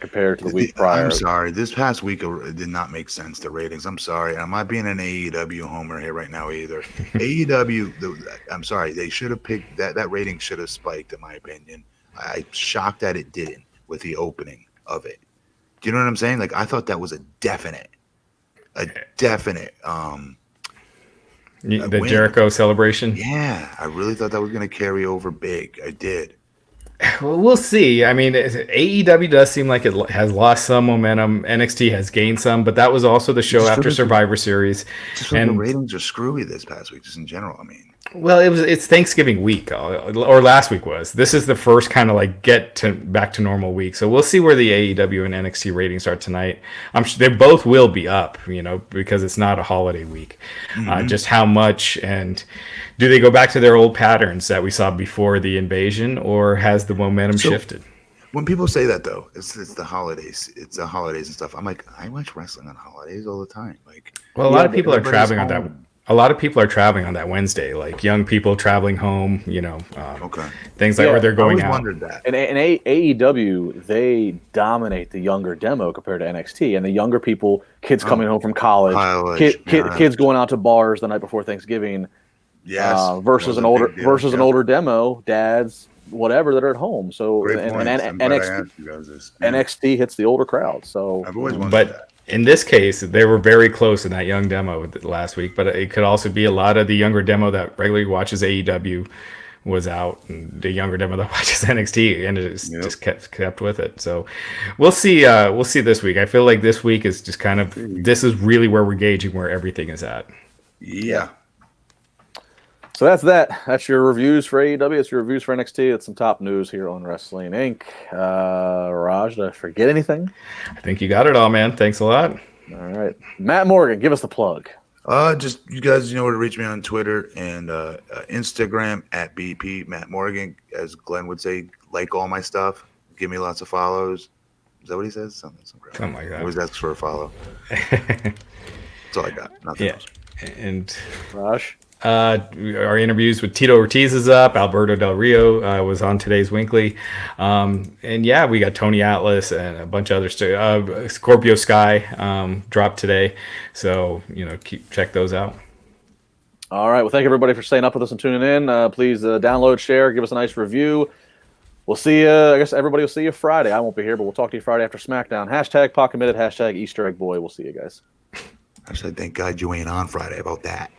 compared to the week prior. I'm sorry. This past week did not make sense, the ratings. I'm sorry. I'm not being an AEW homer here right now either. AEW, I'm sorry. They should have picked that rating should have spiked, in my opinion. I'm shocked that it didn't with the opening of it. Do you know what I'm saying? Like, I thought that was a definite. The win. Jericho celebration? Yeah. I really thought that was going to carry over big. I did. Well, we'll see. AEW does seem like it has lost some momentum. NXT has gained some, but that was also the show after Survivor Series. And the ratings are screwy this past week, just in general. Well, it's Thanksgiving week, or last week was. This is the first kind of like back to normal week. So we'll see where the AEW and NXT ratings are tonight. I'm sure they both will be up, because it's not a holiday week. Just how much, and do they go back to their old patterns that we saw before the invasion, or has the momentum shifted? When people say that, though, it's the holidays. It's the holidays and stuff. I'm like, I watch wrestling on holidays all the time. A lot of people are traveling on that. A lot of people are traveling on that Wednesday, like young people traveling home, things like where they're going out. I always wondered that. And AEW, they dominate the younger demo compared to NXT. And the younger people, kids coming home from college, kids going out to bars the night before Thanksgiving, versus an older demo, dads, whatever, that are at home. So NXT hits the older crowd. So I've always wondered that. In this case, they were very close in that young demo last week, but it could also be a lot of the younger demo that regularly watches AEW was out, and the younger demo that watches NXT and just kept with it. So we'll see this week. I feel like this week is just kind of, this is really where we're gauging where everything is at. Yeah. So that's your reviews for AEW. It's your reviews for NXT. It's some top news here on Wrestling Inc. Raj, did I forget anything? I think you got it all, man. Thanks a lot. All right, Matt Morgan, give us the plug. Just you guys know where to reach me on Twitter and Instagram at BP Matt Morgan. As Glenn would say, like all my stuff. Give me lots of follows. Is that what he says? Something like that. Always asks for a follow. That's all I got. Nothing else. And Raj. Our interviews with Tito Ortiz is up. Alberto Del Rio was on today's Winkley. And yeah, we got Tony Atlas and a bunch of other stuff. Scorpio Sky dropped today. So, check those out. All right. Well, thank everybody for staying up with us and tuning in. Please download, share, give us a nice review. We'll see you. I guess everybody will see you Friday. I won't be here, but we'll talk to you Friday after SmackDown. Hashtag Pac Committed, hashtag Easter Egg Boy. We'll see you guys. I said, thank God you ain't on Friday about that.